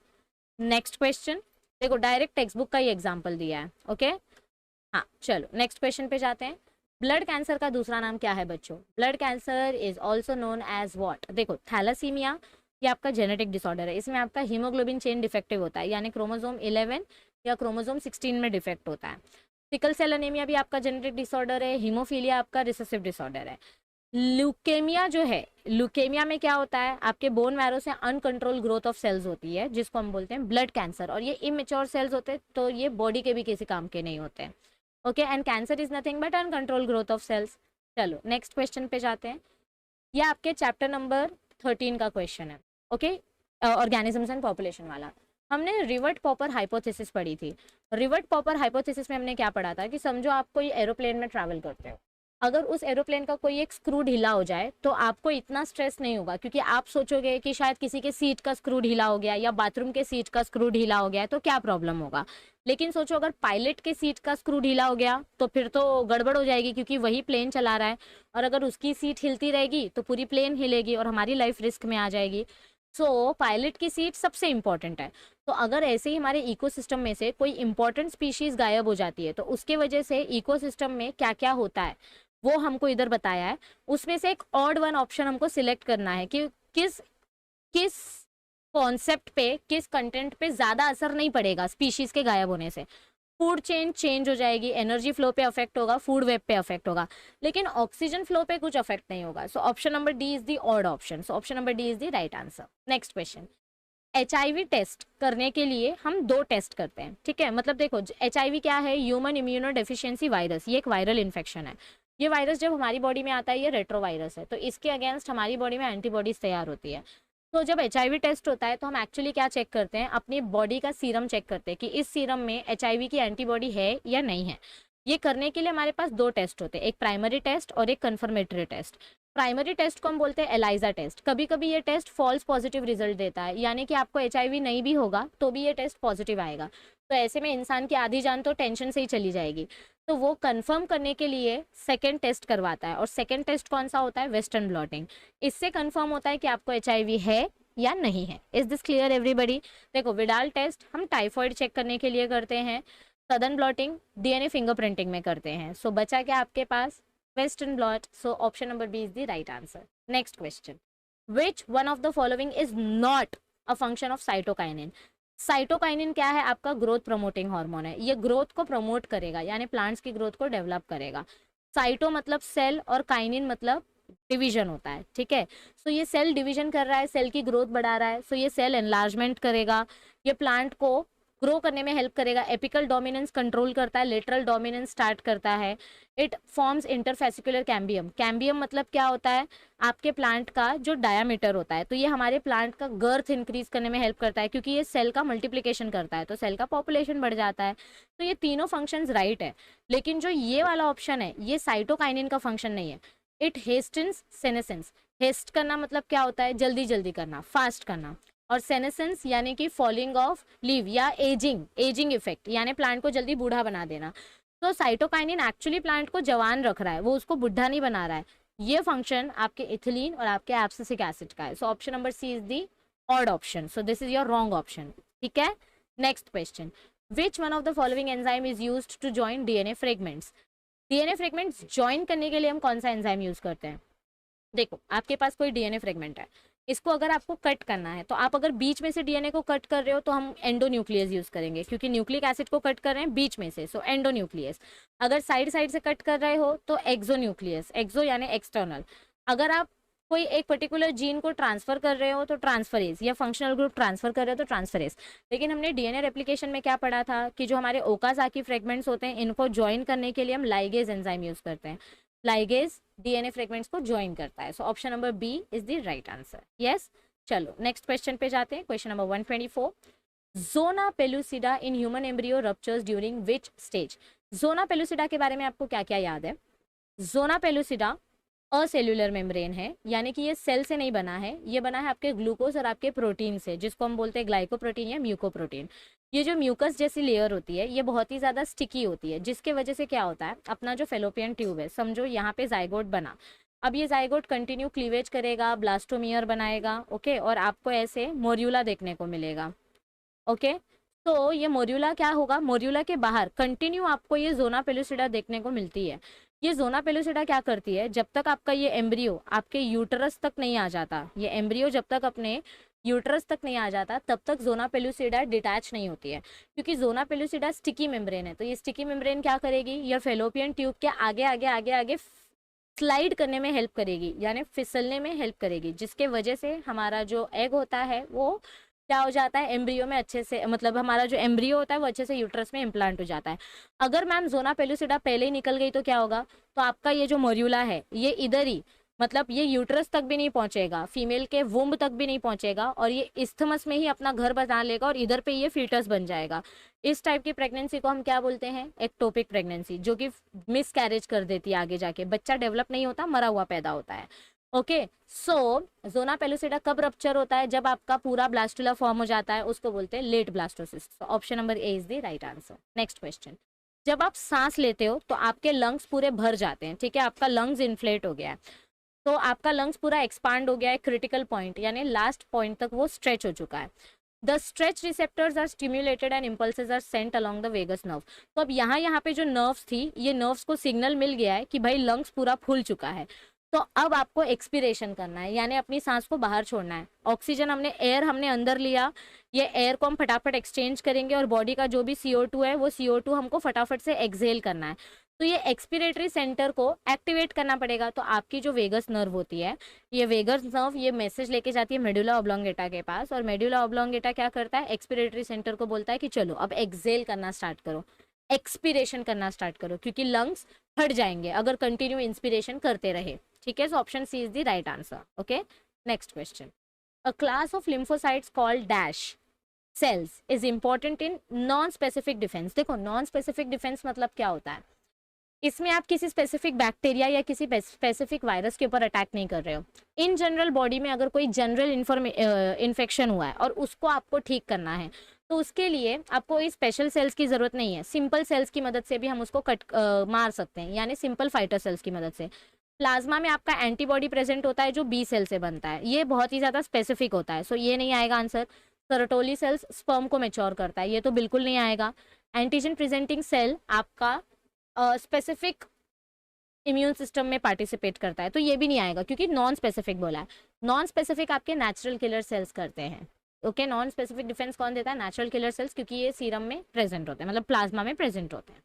S1: Next question, देखो डायरेक्ट टेक्स्ट बुक का ही एग्जांपल दिया है। ओके, हाँ चलो नेक्स्ट क्वेश्चन पे जाते हैं। ब्लड कैंसर का दूसरा नाम क्या है बच्चों? Blood cancer is also known as what? देखो थैलासीमिया ये आपका जेनेटिक डिसऑर्डर है, इसमें आपका हीमोग्लोबिन चेन डिफेक्टिव होता है, यानी क्रोमोसोम 11 या क्रोमोसोम 16 में डिफेक्ट होता है। सिकल सेल एनीमिया भी आपका जेनेटिक डिसऑर्डर है। हीमोफीलिया आपका रिसेसिव डिसऑर्डर है। ल्यूकेमिया जो है, ल्यूकेमिया में क्या होता है, आपके बोन मैरो से अनकंट्रोल ग्रोथ ऑफ सेल्स होती है जिसको हम बोलते हैं ब्लड कैंसर, और ये इमेच्योर सेल्स होते हैं तो ये बॉडी के भी किसी काम के नहीं होते हैं। Okay, and cancer is nothing but uncontrol growth of cells. चलो नेक्स्ट क्वेश्चन पे जाते हैं। ये आपके चैप्टर नंबर 13 का क्वेश्चन है। ओके, ऑर्गेनिजम्स एंड पॉपुलेशन वाला। हमने रिवर्ट पॉपर हाइपोथेसिस पढ़ी थी। रिवर्ट पॉपर हाइपोथेसिस में हमने क्या पढ़ा था कि समझो आप कोई एरोप्लेन में ट्रैवल करते हो, अगर उस एरोप्लेन का कोई एक स्क्रू ढीला हो जाए तो आपको इतना स्ट्रेस नहीं होगा, क्योंकि आप सोचोगे कि शायद किसी के सीट का स्क्रू ढीला हो गया या बाथरूम के सीट का स्क्रू ढीला हो गया है तो क्या प्रॉब्लम होगा। लेकिन सोचो अगर पायलट के सीट का स्क्रू ढीला हो गया तो फिर तो गड़बड़ हो जाएगी, क्योंकि वही प्लेन चला रहा है, और अगर उसकी सीट हिलती रहेगी तो पूरी प्लेन हिलेगी और हमारी लाइफ रिस्क में आ जाएगी। सो पायलट की सीट सबसे इंपॉर्टेंट है। तो अगर ऐसे ही हमारे इकोसिस्टम में से कोई इंपॉर्टेंट स्पीशीज गायब हो जाती है तो उसके वजह से इकोसिस्टम में क्या क्या होता है वो हमको इधर बताया है। उसमें से एक ऑड वन ऑप्शन हमको सिलेक्ट करना है कि किस किस कॉन्सेप्ट पे, किस कंटेंट पे ज्यादा असर नहीं पड़ेगा स्पीशीज के गायब होने से। फूड चेन चेंज हो जाएगी, एनर्जी फ्लो पे अफेक्ट होगा, फूड वेब पे अफेक्ट होगा, लेकिन ऑक्सीजन फ्लो पे कुछ अफेक्ट नहीं होगा। So option number D is the odd option. So option number D is the right answer. Next question. HIV test करने के लिए हम 2 टेस्ट करते हैं, ठीक है। मतलब देखो HIV क्या है, ह्यूमन इम्यूनो डेफिशिएंसी वायरस, ये एक वायरल इन्फेक्शन है। ये वायरस जब हमारी बॉडी में आता है ये रेट्रोवायरस है, तो इसके अगेंस्ट हमारी बॉडी में एंटीबॉडीज तैयार होती है। तो जब HIV टेस्ट होता है तो हम एक्चुअली क्या चेक करते हैं, अपनी बॉडी का सीरम चेक करते हैं कि इस सीरम में HIV की एंटीबॉडी है या नहीं है। ये करने के लिए हमारे पास 2 टेस्ट होते हैं, एक प्राइमरी टेस्ट और एक कन्फर्मेटरी टेस्ट। प्राइमरी टेस्ट को हम बोलते हैं एलाइजा टेस्ट। कभी कभी ये टेस्ट फॉल्स पॉजिटिव रिजल्ट देता है, यानी कि आपको HIV नहीं भी होगा तो भी ये टेस्ट पॉजिटिव आएगा। तो ऐसे में इंसान की आधी जान तो टेंशन से ही चली जाएगी। तो वो कंफर्म करने के लिए सेकेंड टेस्ट करवाता है, और सेकेंड टेस्ट कौन सा होता है, वेस्टर्न ब्लॉटिंग। इससे कंफर्म होता है कि आपको HIV है या नहीं है। Is this clear everybody. देखो विडाल टेस्ट हम टाइफॉइड चेक करने के लिए करते हैं, सदर्न ब्लॉटिंग DNA फिंगरप्रिंटिंग में करते हैं। सो बचा क्या आपके पास, western blot. So option number B is the right answer. Next question. Which one of the following is not a function of cytokinin. Cytokinin क्या है, आपका ग्रोथ प्रमोटिंग हार्मोन है। ये ग्रोथ को प्रमोट करेगा, यानी प्लांट्स की ग्रोथ को डेवलप करेगा। साइटो मतलब सेल और काइनिन मतलब डिवीजन होता है, ठीक है। सो ये सेल डिवीजन कर रहा है, सेल की ग्रोथ बढ़ा रहा है, सो ये सेल एनलार्जमेंट करेगा, ये प्लांट को ग्रो करने में हेल्प करेगा। एपिकल डोमिनेंस कंट्रोल करता है, लेटरल डोमिनेंस स्टार्ट करता है। It forms interfascicular cambium. Cambium मतलब क्या होता है, आपके प्लांट का जो डायामीटर होता है, तो ये हमारे प्लांट का गर्थ इंक्रीज करने में हेल्प करता है, क्योंकि ये सेल का मल्टीप्लिकेशन करता है तो सेल का पॉपुलेशन बढ़ जाता है। तो ये तीनों फंक्शंस राइट है, लेकिन जो ये वाला ऑप्शन है ये साइटोकाइनिन का फंक्शन नहीं है। It हेस्टेंस senescence. हेस्ट करना मतलब क्या होता है, जल्दी जल्दी करना, फास्ट करना, और सेनेसेंस यानी कि फॉलिंग ऑफ लीव या एजिंग इफेक्ट, यानी प्लांट को जल्दी बूढ़ा बना देना। तो साइटोकाइनिन एक्चुअली प्लांट को जवान रख रहा है, वो उसको बुढ़ा नहीं बना रहा है। ये फंक्शन आपके इथिलीन और आपके एब्सिसिक एसिड का है। So option number C is the odd option. So this is your wrong option, ठीक है। Next question. Which one of the following enzyme is used to join DNA fragments. DNA fragments join करने के लिए हम कौन सा एंजाइम यूज करते हैं। देखो आपके पास कोई DNA फ्रेगमेंट है, इसको अगर आपको कट करना है तो आप अगर बीच में से DNA को कट कर रहे हो तो हम एंडोन्यूक्लियस यूज करेंगे, क्योंकि न्यूक्लिक एसिड को कट कर रहे हैं बीच में से, सो एंडोन्यूक्लियस। अगर साइड साइड से कट कर रहे हो तो एक्सोन्यूक्लियस, एक्सो यानी एक्सटर्नल। अगर आप कोई एक पर्टिकुलर जीन को ट्रांसफर कर रहे हो तो ट्रांसफरेज, या फंक्शनल ग्रुप ट्रांसफर कर रहे हो तो ट्रांसफरेज। लेकिन हमने DNA रेप्लिकेशन में क्या पढ़ा था कि जो हमारे ओकाज़ाकी फ्रेगमेंट्स होते हैं इनको ज्वाइन करने के लिए हम लाइगेज एंजाइम यूज करते हैं। लाइगेज DNA फ्रेगमेंट्स को ज्वाइन करता है। So option number B is the right answer. Yes, चलो नेक्स्ट क्वेश्चन पे जाते हैं। Question number 124। Zona pellucida in human embryo ruptures during which stage. Zona pellucida के बारे में आपको क्या क्या याद है। जोना पेलुसिडा असेल्युलर मेम्ब्रेन है, यानी कि ये सेल से नहीं बना है, ये बना है आपके ग्लूकोज और आपके प्रोटीन से, जिसको हम बोलते हैं ग्लाइकोप्रोटीन या म्यूकोप्रोटीन। ये जो म्यूकस जैसी लेयर होती है ये बहुत ही ज़्यादा स्टिकी होती है, जिसके वजह से क्या होता है, अपना जो फेलोपियन ट्यूब है, समझो यहाँ पे जाइगोट बना, अब ये जाइगोट कंटिन्यू क्लीवेज करेगा, ब्लास्टोमियर बनाएगा, ओके, और आपको ऐसे मोर्यूला देखने को मिलेगा, ओके। तो ये मोर्यूला क्या होगा, मोर्यूला के बाहर कंटिन्यू आपको ये जोना पेलुसिडा देखने को मिलती है। ये जोना पेलुसिडा क्या करती है, जब तक आपका ये एम्ब्रियो आपके यूटरस तक नहीं आ जाता, ये एम्ब्रियो जब तक अपने यूटरस तक नहीं आ जाता तब तक जोना पेलुसिडा डिटैच नहीं होती है, क्योंकि जोना पेलुसिडा स्टिकी मेम्ब्रेन है। तो ये स्टिकी मेम्ब्रेन क्या करेगी, ये फेलोपियन ट्यूब के आगे आगे आगे आगे स्लाइड करने में हेल्प करेगी, यानी फिसलने में हेल्प करेगी, जिसके वजह से हमारा जो एग होता है वो क्या हो जाता है, एम्ब्रियो में अच्छे से, मतलब हमारा जो एम्ब्रियो होता है वो अच्छे से यूट्रस में इम्प्लांट हो जाता है। अगर मैम जोना पेलुसिडा पहले ही निकल गई तो क्या होगा, तो आपका ये जो मोर्यूला है ये इधर ही, मतलब ये यूट्रस तक भी नहीं पहुंचेगा, फीमेल के वुम्ब तक भी नहीं पहुंचेगा, और ये इस्थमस में ही अपना घर बना लेगा और इधर पे ये फीटस बन जाएगा। इस टाइप की प्रेगनेंसी को हम क्या बोलते हैं, एक्टोपिक प्रेगनेंसी, जो कि मिस कैरेज कर देती है, आगे जाके बच्चा डेवलप नहीं होता, मरा हुआ पैदा होता है। ओके, सो जोना पेलुसिडा कब रप्चर होता है, जब आपका पूरा ब्लास्टुला फॉर्म हो जाता है, उसको बोलते हैं late blastocyst. Option number A is the right answer. Next question, जब आप सांस लेते हो तो आपके लंग्स पूरे भर जाते हैं, ठीक है, आपका लंग्स इन्फ्लेट हो गया है, तो आपका लंग्स पूरा एक्सपांड हो गया है, क्रिटिकल पॉइंट यानी लास्ट पॉइंट तक वो स्ट्रेच हो चुका है। The stretch receptors are stimulated and impulses are sent along the vagus nerve. तो अब यहाँ पे जो नर्व्स थी, ये नर्व्स को सिग्नल मिल गया है कि भाई लंग्स पूरा फूल चुका है, तो अब आपको एक्सपिरेशन करना है, यानी अपनी सांस को बाहर छोड़ना है। ऑक्सीजन एयर हमने अंदर लिया, ये एयर को हम फटाफट एक्सचेंज करेंगे, और बॉडी का जो भी CO2 है वो CO2 हमको फटाफट से एक्सहेल करना है। तो ये एक्सपिरेटरी सेंटर को एक्टिवेट करना पड़ेगा। तो आपकी जो वेगस नर्व होती है, ये वेगस नर्व ये मैसेज लेके जाती है मेडुला ऑब्लोंगेटा के पास, और मेडुला ऑब्लोंगेटा क्या करता है, एक्सपिरेटरी सेंटर को बोलता है कि चलो अब एक्सहेल करना स्टार्ट करो, एक्सपिरेशन करना स्टार्ट करो, क्योंकि लंग्स फट जाएंगे अगर कंटिन्यू इंस्पिरेशन करते रहे। ठीक है, so option C is the right answer. Okay, next question, a class of lymphocytes called dash cells is important in non specific defence. देखो, नॉन स्पेसिफिक डिफेंस मतलब क्या होता है, इसमें आप किसी स्पेसिफिक बैक्टीरिया या किसी स्पेसिफिक वायरस के ऊपर अटैक नहीं कर रहे हो। इन जनरल बॉडी में अगर कोई जनरल इन्फेक्शन हुआ है और उसको आपको ठीक करना है, तो उसके लिए आपको इस स्पेशल सेल्स की जरूरत नहीं है, सिंपल सेल्स की मदद से भी हम उसको मार सकते हैं, यानी सिंपल फाइटर सेल्स की मदद से। प्लाज्मा में आपका एंटीबॉडी प्रेजेंट होता है जो बी सेल से बनता है, ये बहुत ही ज़्यादा स्पेसिफिक होता है, सो ये नहीं आएगा आंसर। सरटोली सेल्स स्पर्म को मैच्योर करता है, ये तो बिल्कुल नहीं आएगा। एंटीजन प्रेजेंटिंग सेल आपका स्पेसिफिक इम्यून सिस्टम में पार्टिसिपेट करता है, तो ये भी नहीं आएगा क्योंकि नॉन स्पेसिफिक बोला है। नॉन स्पेसिफिक आपके नेचुरल किलर सेल्स करते हैं। ओके, नॉन स्पेसिफिक डिफेंस कौन देता है, नेचुरल किलर सेल्स, क्योंकि ये सीरम में प्रेजेंट होते हैं, मतलब प्लाज्मा में प्रेजेंट होते हैं।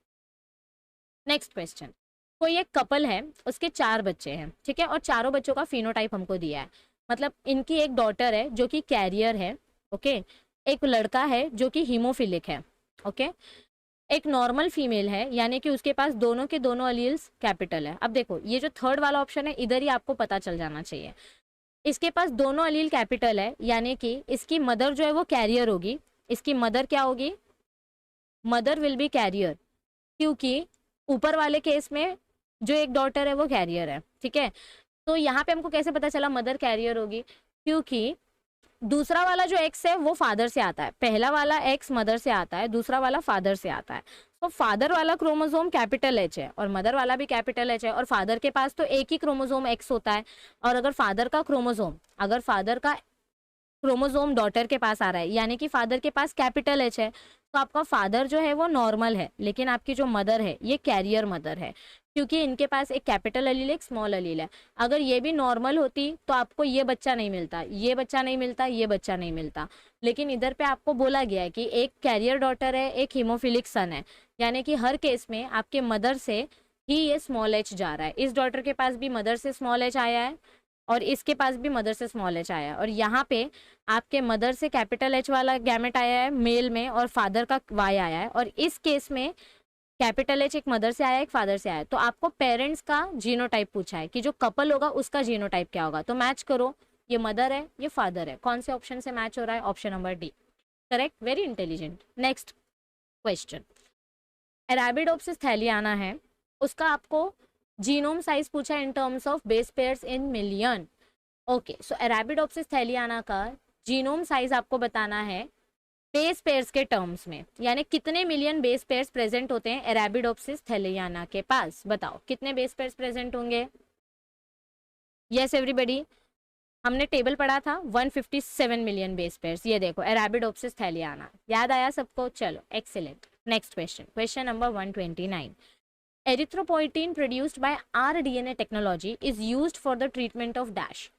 S1: नेक्स्ट क्वेश्चन, कोई एक कपल है, उसके 4 बच्चे हैं, ठीक है, और चारों बच्चों का फिनोटाइप हमको दिया है, मतलब इनकी एक डॉटर है जो कि कैरियर है, ओके, एक लड़का है जो कि हीमोफिलिक है, ओके, एक नॉर्मल फीमेल है, यानी कि उसके पास दोनों के दोनों अलील्स कैपिटल है। अब देखो, ये जो थर्ड वाला ऑप्शन है, इधर ही आपको पता चल जाना चाहिए, इसके पास दोनों अलील कैपिटल है, यानी कि इसकी मदर जो है वो कैरियर होगी। इसकी मदर क्या होगी, मदर विल बी कैरियर, क्योंकि ऊपर वाले केस में जो एक डॉटर है वो कैरियर है, ठीक है। तो यहाँ पे हमको कैसे पता चला मदर कैरियर होगी, क्योंकि दूसरा वाला जो एक्स है वो फादर से आता है, पहला वाला एक्स मदर से आता है, दूसरा वाला फादर से आता है। तो फादर वाला क्रोमोसोम कैपिटल एच है और मदर वाला भी कैपिटल एच है, और फादर के पास तो एक ही क्रोमोसोम एक्स होता है, और अगर फादर का क्रोमोसोम डॉटर के पास आ रहा है, यानी कि फादर के पास कैपिटल एच है, तो आपका फादर जो है वो नॉर्मल है, लेकिन आपकी जो मदर है ये कैरियर मदर है, क्योंकि इनके पास एक कैपिटल अलील एक स्मॉल अलील है। अगर ये भी नॉर्मल होती तो आपको ये बच्चा नहीं मिलता, ये बच्चा नहीं मिलता, ये बच्चा नहीं मिलता, लेकिन इधर पे आपको बोला गया है कि एक कैरियर डॉटर है, एक हीमोफिलिक सन है, यानी कि हर केस में आपके मदर से ही ये स्मॉल एच जा रहा है। इस डॉटर के पास भी मदर से स्मॉल एच आया है, और इसके पास भी मदर से स्मॉल एच आया है, और यहाँ पे आपके मदर से कैपिटल एच वाला गैमेट आया है मेल में, और फादर का वाई आया है, और इस केस में कैपिटल एच एक मदर से आया है, एक फादर से आया है। तो आपको पेरेंट्स का जीनोटाइप पूछा है कि जो कपल होगा उसका जीनोटाइप क्या होगा, तो मैच करो, ये मदर है, ये फादर है, कौन से ऑप्शन से मैच हो रहा है, option number D correct, very intelligent. Next question, Arabidopsis थैलियाना है, उसका आपको जीनोम साइज पूछा इन terms of base pairs in million. Okay, so Arabidopsis थैलियाना का जीनोम साइज आपको बताना है बेस पेयर्स के टर्म्स में, यानी कितने मिलियन बेस पेयर्स प्रेजेंट होते हैं अरेबिडोप्सिस थैलियाना के पास, बताओ कितने बेस पेयर्स प्रेजेंट होंगे। यस एवरीबॉडी, हमने टेबल पढ़ा था 157 मिलियन बेस पेयर्स, ये देखो अरेबिडोप्सिस थैलियाना, याद आया सबको, चलो excellent. Next question, question number 129, erythropoietin produced by rDNA technology is used for the treatment of dash.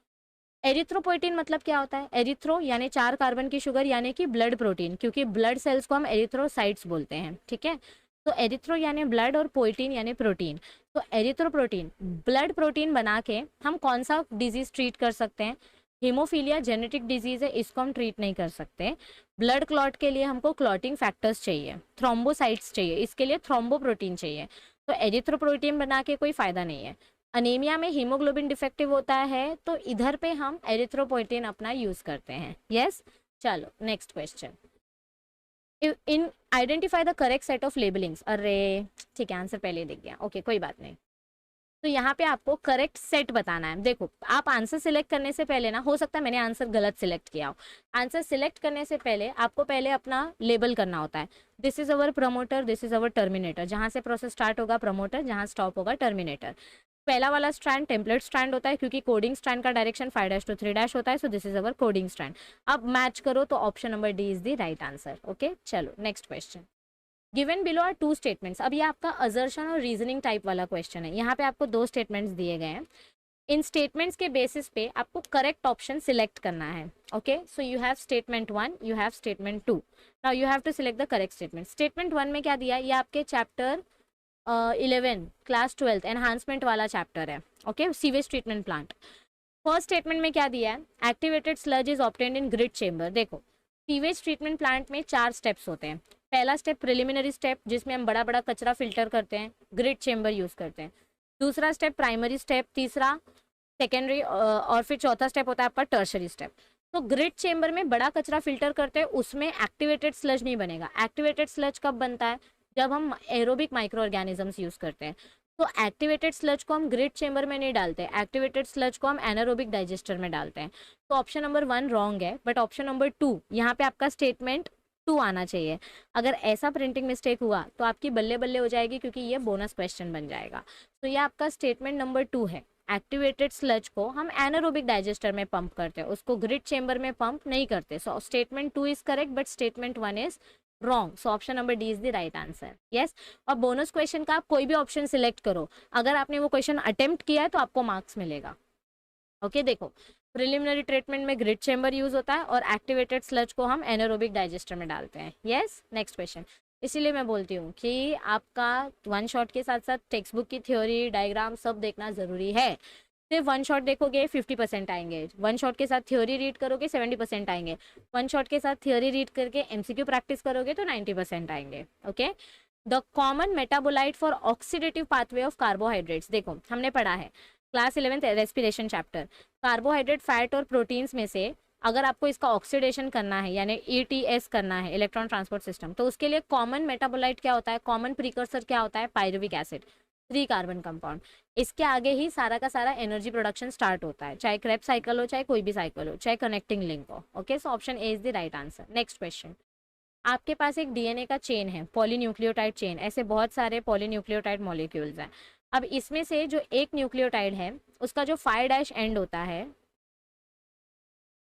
S1: Erythropoietin मतलब क्या होता है, एरिथ्रो यानी 4 कार्बन की शुगर, यानी कि ब्लड प्रोटीन, क्योंकि ब्लड सेल्स को हम एरिथ्रोसाइट्स बोलते हैं, ठीक है। तो एरिथ्रो यानी ब्लड और पोइटीन यानी प्रोटीन। तो एरिथ्रोप्रोटीन ब्लड प्रोटीन बना के हम कौन सा डिजीज ट्रीट कर सकते हैं? हीमोफीलिया जेनेटिक डिजीज है, इसको हम ट्रीट नहीं कर सकते। ब्लड क्लॉट के लिए हमको क्लॉटिंग फैक्टर्स चाहिए, थ्रोम्बोसाइट्स चाहिए, इसके लिए थ्रोम्बोप्रोटीन चाहिए। तो एरिथ्रोप्रोटीन बना के कोई फायदा नहीं है। अनीमिया में हीमोग्लोबिन डिफेक्टिव होता है तो इधर पे हम एरिथ्रोपोइटिन अपना यूज करते हैं। यस, चलो next question. In identify the correct set of labellings. अरे ठीक है, आंसर पहले ही दिख गया, ओके कोई बात नहीं। तो यहाँ पे आपको करेक्ट सेट बताना है। देखो, आप आंसर सिलेक्ट करने से पहले ना, हो सकता है मैंने आंसर गलत सिलेक्ट किया हो, आंसर सिलेक्ट करने से पहले आपको पहले अपना लेबल करना होता है। This is our promoter, this is our terminator, जहाँ से प्रोसेस स्टार्ट होगा प्रमोटर, जहाँ स्टॉप होगा टर्मिनेटर। पहला वाला स्ट्रैंड टेम्पलेट स्ट्रैंड होता है क्योंकि कोडिंग स्ट्रैंड का डायरेक्शन 5' to 3' होता है, so this is our coding strand. अब मैच करो तो option number D is the right answer. Okay, चलो next question. Given below are 2 statements. अब ये आपका असर्शन और रीजनिंग टाइप वाला क्वेश्चन है। यहाँ पे आपको 2 स्टेटमेंट्स दिए गए हैं। इन स्टेटमेंट्स के बेसिस पे आपको करेक्ट ऑप्शन सिलेक्ट करना है। Okay, so you have statement 1, you have statement 2। Now you have to select the correct statement. Statement 1 में क्या दिया है? ये आपके चैप्टर 11 क्लास 12 एनहांसमेंट वाला चैप्टर है। Okay, sewage treatment plant. First statement में क्या दिया है? Activated sludge is obtained in grit chamber. देखो, सीवेज ट्रीटमेंट प्लांट में 4 स्टेप्स होते हैं। पहला स्टेप प्रिलिमिनरी स्टेप, जिसमें हम बड़ा बड़ा कचरा फिल्टर करते हैं, ग्रिड चेम्बर यूज करते हैं। दूसरा स्टेप प्राइमरी स्टेप, तीसरा सेकेंडरी, और फिर चौथा स्टेप होता है आपका टर्शरी स्टेप। तो ग्रिड चेम्बर में बड़ा कचरा फिल्टर करते हैं, उसमें एक्टिवेटेड स्लज नहीं बनेगा। एक्टिवेटेड स्लज कब बनता है? जब हम एरोबिक माइक्रो ऑर्गेनिजम्स यूज करते हैं। तो एक्टिवेटेड स्लज को हम ग्रिड चेम्बर में नहीं डालते, एक्टिवेटेड स्लज को हम एनारोबिक डाइजेस्टर में डालते हैं। तो ऑप्शन नंबर 1 रॉन्ग है, बट ऑप्शन नंबर 2, यहाँ पे आपका स्टेटमेंट 2 आना चाहिए। अगर ऐसा प्रिंटिंग मिस्टेक हुआ तो आपकी बल्ले बल्ले हो जाएगी, क्योंकि ये बोनस क्वेश्चन बन जाएगा। तो ये आपका स्टेटमेंट नंबर 2 है। एक्टिवेटेड स्लज को हम एनारोबिक डाइजेस्टर में पंप करते हैं, उसको ग्रिड चेम्बर में पंप नहीं करते। So statement 2 is correct, but statement 1 is wrong. So option number D is the right answer. Yes, और बोनस क्वेश्चन का आप कोई भी ऑप्शन सिलेक्ट करो, अगर आपने वो क्वेश्चन अटेम्प्ट किया है तो आपको मार्क्स मिलेगा। ओके, देखो, प्रिलिमिनरी ट्रीटमेंट में ग्रिड चेम्बर यूज होता है और एक्टिवेटेड स्लज को हम एनारोबिक डाइजेस्टर में डालते हैं। Yes, next question. इसीलिए मैं बोलती हूँ कि आपका 1 शॉट के साथ साथ टेक्स्ट बुक की थ्योरी डायग्राम सब देखना जरूरी है। सिर्फ 1 शॉट देखोगे 50% आएंगे, 1 शॉट के साथ थ्योरी रीड करोगे 70% आएंगे, 1 शॉट के साथ थ्योरी रीड करके एमसीक्यू प्रैक्टिस करोगे तो 90% आएंगे। Okay, the common metabolite for oxidative pathway of carbohydrates. देखो, हमने पढ़ा है class 11 respiration chapter, carbohydrate, fat और प्रोटीन्स में से अगर आपको इसका ऑक्सीडेशन करना है यानी ETS करना है, इलेक्ट्रॉन ट्रांसपोर्ट सिस्टम, तो उसके लिए कॉमन मेटाबोलाइट क्या होता है, कॉमन प्रीकर्सर क्या होता है? Pyruvic acid, 3 carbon compound. इसके आगे ही सारा का सारा एनर्जी प्रोडक्शन स्टार्ट होता है, चाहे क्रेब साइकिल हो, चाहे कोई भी साइकिल हो, चाहे कनेक्टिंग लिंक हो। Okay, so option A is the right answer. Next question. आपके पास एक DNA का चेन है, पॉलीन्यूक्लियोटाइड चेन, ऐसे बहुत सारे पॉलीन्यूक्लियोटाइड मॉलिक्यूल्स हैं। अब इसमें से जो एक न्यूक्लियोटाइड है उसका जो 5' एंड होता है,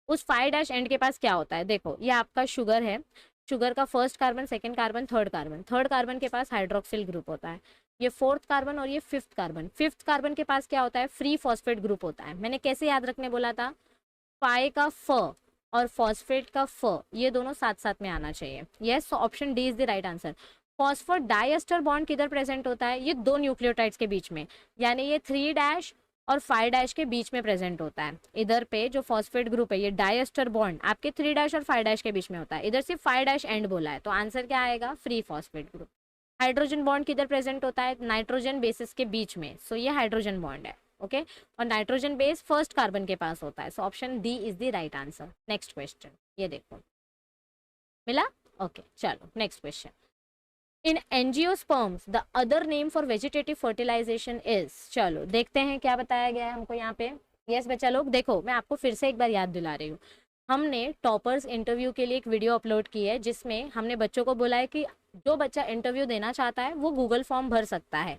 S1: उस 5' एंड के पास क्या होता है? देखो, ये आपका शुगर है, शुगर का first carbon, second carbon, third carbon, third carbon के पास हाइड्रोक्सिल ग्रुप होता है, ये 4th कार्बन और ये 5th कार्बन, 5th कार्बन के पास क्या होता है? फ्री फॉस्फेट ग्रुप होता है। मैंने कैसे याद रखने बोला था? फाई का फ और फॉस्फेट का फ, ये दोनों साथ साथ में आना चाहिए। Yes, option D is the right answer. Phosphor diester bond किधर प्रेजेंट होता है? ये 2 न्यूक्लियोटाइड्स के बीच में, यानी ये 3' और 5' के बीच में प्रेजेंट होता है। इधर पे जो फॉस्फेट ग्रुप है, ये डाइएस्टर बॉन्ड आपके 3' और 5' के बीच में होता है। इधर सिर्फ 5' एंड बोला है, तो आंसर क्या आएगा? Free phosphate group. Hydrogen bond किधर प्रेजेंट होता है? नाइट्रोजन बेसिस के बीच में, सो ये हाइड्रोजन बॉन्ड है। ओके, और नाइट्रोजन बेस फर्स्ट कार्बन के पास होता है, so option D is the right answer. Next question, ये देखो मिला। ओके, चलो next question. In angiosperms the other name for vegetative fertilization is. चलो देखते हैं क्या बताया गया है हमको यहाँ पे। यस बच्चा लोग, देखो मैं आपको फिर से एक बार याद दिला रही हूँ, हमने टॉपर्स इंटरव्यू के लिए एक वीडियो अपलोड की है, जिसमें हमने बच्चों को बोला है कि जो बच्चा इंटरव्यू देना चाहता है वो गूगल फॉर्म भर सकता है।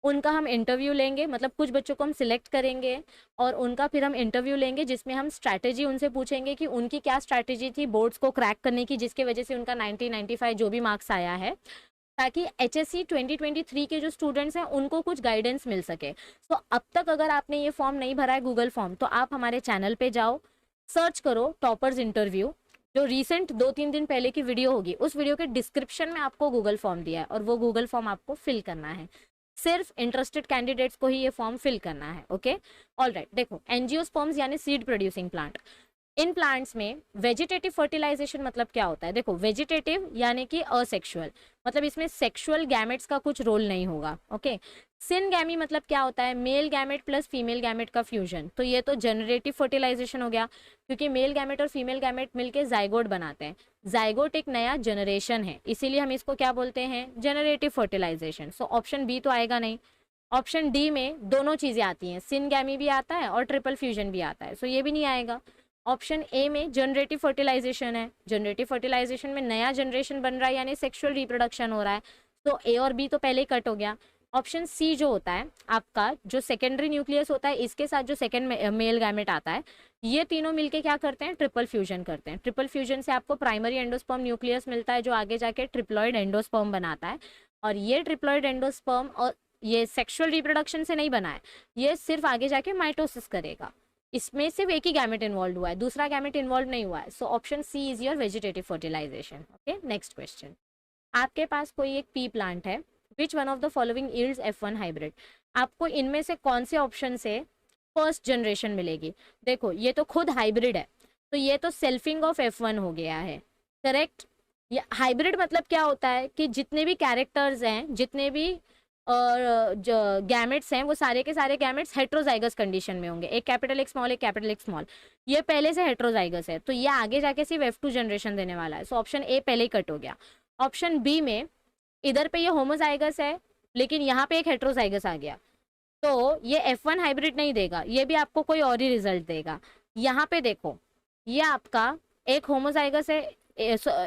S1: उनका हम इंटरव्यू लेंगे, मतलब कुछ बच्चों को हम सिलेक्ट करेंगे और उनका फिर हम इंटरव्यू लेंगे, जिसमें हम स्ट्रैटेजी उनसे पूछेंगे कि उनकी क्या स्ट्रैटेजी थी बोर्ड्स को क्रैक करने की, जिसके वजह से उनका 90-95 जो भी मार्क्स आया है, ताकि HSC 2023 के जो स्टूडेंट्स हैं उनको कुछ गाइडेंस मिल सके। तो अब तक अगर आपने ये फॉर्म नहीं भरा है गूगल फॉर्म, तो आप हमारे चैनल पे जाओ, सर्च करो टॉपर्स इंटरव्यू, जो रिसेंट 2-3 दिन पहले की वीडियो होगी, उस वीडियो के डिस्क्रिप्शन में आपको गूगल फॉर्म दिया है और वो गूगल फॉर्म आपको फिल करना है। सिर्फ इंटरेस्टेड कैंडिडेट्स को ही ये फॉर्म फिल करना है। Okay, alright. देखो, एंजियोस्पर्म्स यानी seed producing plant, in plants में वेजिटेटिव फर्टिलाइजेशन मतलब क्या होता है? देखो, वेजिटेटिव यानी कि असेक्सुअल, मतलब इसमें सेक्सुअल गैमेट्स का कुछ रोल नहीं होगा। ओके, सिनगैमी मतलब क्या होता है? Male gamete plus female gamete का फ्यूजन। तो ये तो जनरेटिव फर्टिलाइजेशन हो गया, क्योंकि मेल गैमेट और फीमेल गैमेट मिलके जाइगोट बनाते हैं। जाइगोट एक नया जनरेशन है, इसीलिए हम इसको क्या बोलते हैं? Generative fertilization. So option B तो आएगा नहीं। ऑप्शन डी में दोनों चीजें आती हैं, सिनगैमी भी आता है और ट्रिपल फ्यूजन भी आता है, सो ये भी नहीं आएगा। ऑप्शन ए में जनरेटिव फर्टिलाइजेशन है, जनरेटिव फर्टिलाइजेशन में नया जनरेशन बन रहा है यानी सेक्सुअल रिप्रोडक्शन हो रहा है, तो ए और बी तो पहले ही कट हो गया। ऑप्शन सी जो होता है आपका, जो सेकेंडरी न्यूक्लियस होता है, इसके साथ जो सेकेंड मेल गैमेट आता है, ये तीनों मिलके क्या करते हैं? ट्रिपल फ्यूजन करते हैं। ट्रिपल फ्यूजन से आपको प्राइमरी एंडोस्पर्म न्यूक्लियस मिलता है, जो आगे जाके ट्रिप्लॉइड एंडोस्पर्म बनाता है। और ये ट्रिप्लॉइड एंडोस्पर्म और ये सेक्सुअल रिप्रोडक्शन से नहीं बना है, ये सिर्फ आगे जाके माइटोसिस करेगा। इसमें सिर्फ एक ही गैमेट इन्वॉल्व हुआ है, दूसरा गैमेट इन्वॉल्व नहीं हुआ है। So option C is your vegetative fertilization. Okay, next question. आपके पास कोई एक पी प्लांट है, which one of the following yields F1 hybrid. आपको इनमें से कौन से ऑप्शन से फर्स्ट जनरेशन मिलेगी? देखो, ये तो खुद हाइब्रिड है, तो ये तो सेल्फिंग ऑफ F1 हो गया है, करेक्ट। ये हाइब्रिड मतलब क्या होता है कि जितने भी कैरेक्टर्स हैं, जितने भी और जो गैमेट्स हैं, वो सारे के सारे गैमेट्स हेट्रोजाइगस कंडीशन में होंगे। एक कैपिटल एक स्मॉल, एक कैपिटल एक स्मॉल, ये पहले से हेट्रोजाइगस है, तो ये आगे जाके सिर्फ F2 जनरेशन देने वाला है। सो ऑप्शन ए पहले ही कट हो गया। ऑप्शन बी में इधर पे ये होमोजाइगस है, लेकिन यहाँ पे एक हेट्रोजाइगस आ गया, तो ये F1 हाइब्रिड नहीं देगा, ये भी आपको कोई और ही रिजल्ट देगा। यहाँ पे देखो, ये आपका एक होमोजाइगस है,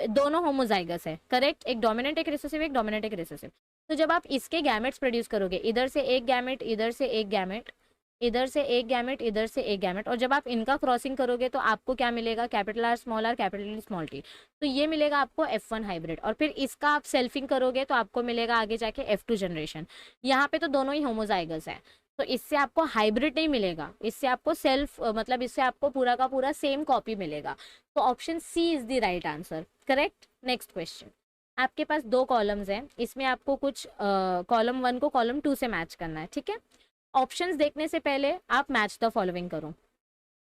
S1: दोनों होमोजाइगस है, करेक्ट। एक डोमिनेंट एक रिसेसिव, एक डोमिनेंट एक रिसेसिव। तो जब आप इसके गैमेट्स प्रोड्यूस करोगे, इधर से एक गैमेट, इधर से एक गैमेट, इधर से एक गैमेट, इधर से एक गैमेट, और जब आप इनका क्रॉसिंग करोगे तो आपको क्या मिलेगा? Capital R capital small T. तो ये मिलेगा आपको F1 हाइब्रिड। और फिर इसका आप सेल्फिंग करोगे तो आपको मिलेगा आगे जाके F2 जनरेशन। यहाँ पे तो दोनों ही होमोजाइगस है, तो इससे आपको हाइब्रिड नहीं मिलेगा, इससे आपको सेल्फ मतलब इससे आपको पूरा का पूरा सेम कॉपी मिलेगा। तो option C is the right answer, correct. Next question. आपके पास 2 कॉलम्स हैं, इसमें आपको कुछ कॉलम 1 को कॉलम 2 से मैच करना है, ठीक है। ऑप्शंस देखने से पहले आप मैच द फॉलोइंग करो।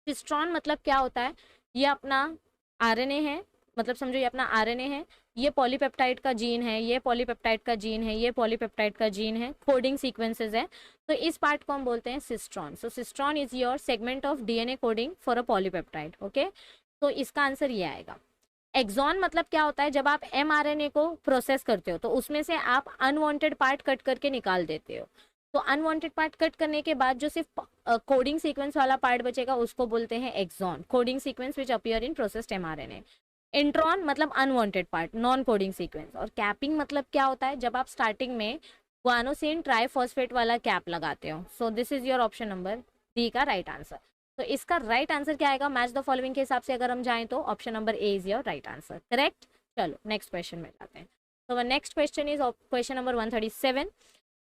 S1: सिस्ट्रॉन मतलब क्या होता है? ये अपना आरएनए है, मतलब समझो ये अपना आरएनए है, ये पॉलीपेप्टाइड का जीन है, ये पॉलीपेप्टाइड का जीन है, ये पॉलीपेप्टाइड का जीन है, कोडिंग सीक्वेंसेस है, तो इस पार्ट को हम बोलते हैं cistron. So cistron is your segment of DNA coding for a polypeptide. Okay, तो इसका आंसर ये आएगा। एक्सॉन मतलब क्या होता है? जब आप mRNA को प्रोसेस करते हो तो उसमें से आप अनवांटेड पार्ट कट करके निकाल देते हो, तो अनवांटेड पार्ट कट करने के बाद जो सिर्फ कोडिंग सीक्वेंस वाला पार्ट बचेगा उसको बोलते हैं exon, coding sequence which appear in processed mRNA। Intron मतलब unwanted part, non coding sequence. और कैपिंग मतलब क्या होता है? जब आप स्टार्टिंग में गुआनोसिन ट्राइफॉस्फेट वाला कैप लगाते हो। सो this is your option number D का राइट आंसर। तो इसका राइट आंसर क्या आएगा? मैच द फॉलोइंग के हिसाब से अगर हम जाएं तो option number A is your right answer, correct. चलो नेक्स्ट क्वेश्चन में जाते हैं। तो next question is question number 137।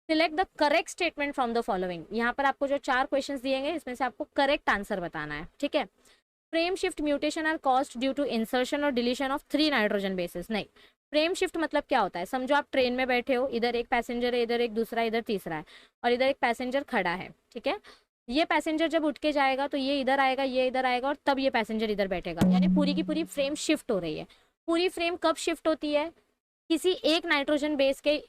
S1: Select the correct statement from the following. यहाँ पर आपको जो 4 क्वेश्चन दिए गए, इसमें से आपको करेक्ट आंसर बताना है, ठीक है। Frame shift mutation are caused due to insertion और डिलीशन ऑफ 3 नाइट्रोजन बेसिस। नहीं, फ्रेम शिफ्ट मतलब क्या होता है? समझो आप ट्रेन में बैठे हो, इधर एक पैसेंजर है, इधर एक दूसरा, इधर तीसरा है, और इधर एक पैसेंजर खड़ा है, ठीक है। ये पैसेंजर जब उठ के जाएगा तो ये इधर आएगा, ये इधर आएगा, और तब ये पैसेंजर इधर बैठेगा, यानी पूरी की पूरी फ्रेम शिफ्ट हो रही है। पूरी फ्रेम कब शिफ्ट होती है? किसी एक नाइट्रोजन बेस के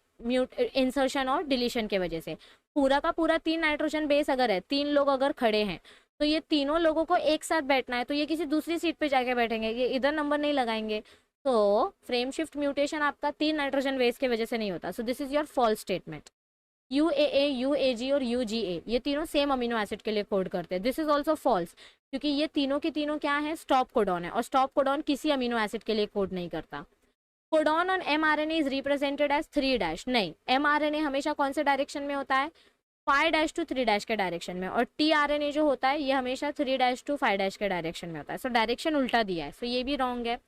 S1: इंसर्शन और डिलीशन के वजह से। पूरा का पूरा 3 नाइट्रोजन बेस अगर है, 3 लोग अगर खड़े हैं, तो ये तीनों लोगों को एक साथ बैठना है, तो ये किसी दूसरी सीट पे जाके बैठेंगे, ये इधर नंबर नहीं लगाएंगे। तो फ्रेम शिफ्ट म्यूटेशन आपका 3 नाइट्रोजन बेस की वजह से नहीं होता। So this is your false statement. UAA, UAG और UGA ये तीनों सेम अमीनो एसिड के लिए कोड करते हैं। दिस इज ऑल्सो फॉल्स, क्योंकि ये तीनों के तीनों क्या है? स्टॉप कोडॉन है, और स्टॉप कोडॉन किसी अमीनो एसिड के लिए कोड नहीं करता। Codon on mRNA is represented as 3' नहीं, mRNA हमेशा कौन से डायरेक्शन में होता है? 5' to 3' के डायरेक्शन में, और tRNA जो होता है ये हमेशा 3' to 5' के डायरेक्शन में होता है। सो डायरेक्शन उल्टा दिया है, सो ये भी रॉन्ग है।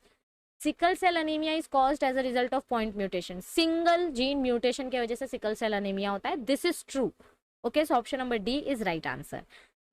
S1: Sickle cell anaemia is caused as a result of point mutation. Single gene mutation की वजह से सिकल सेल अनीमिया होता है, this is true. Okay, so option number D is right answer.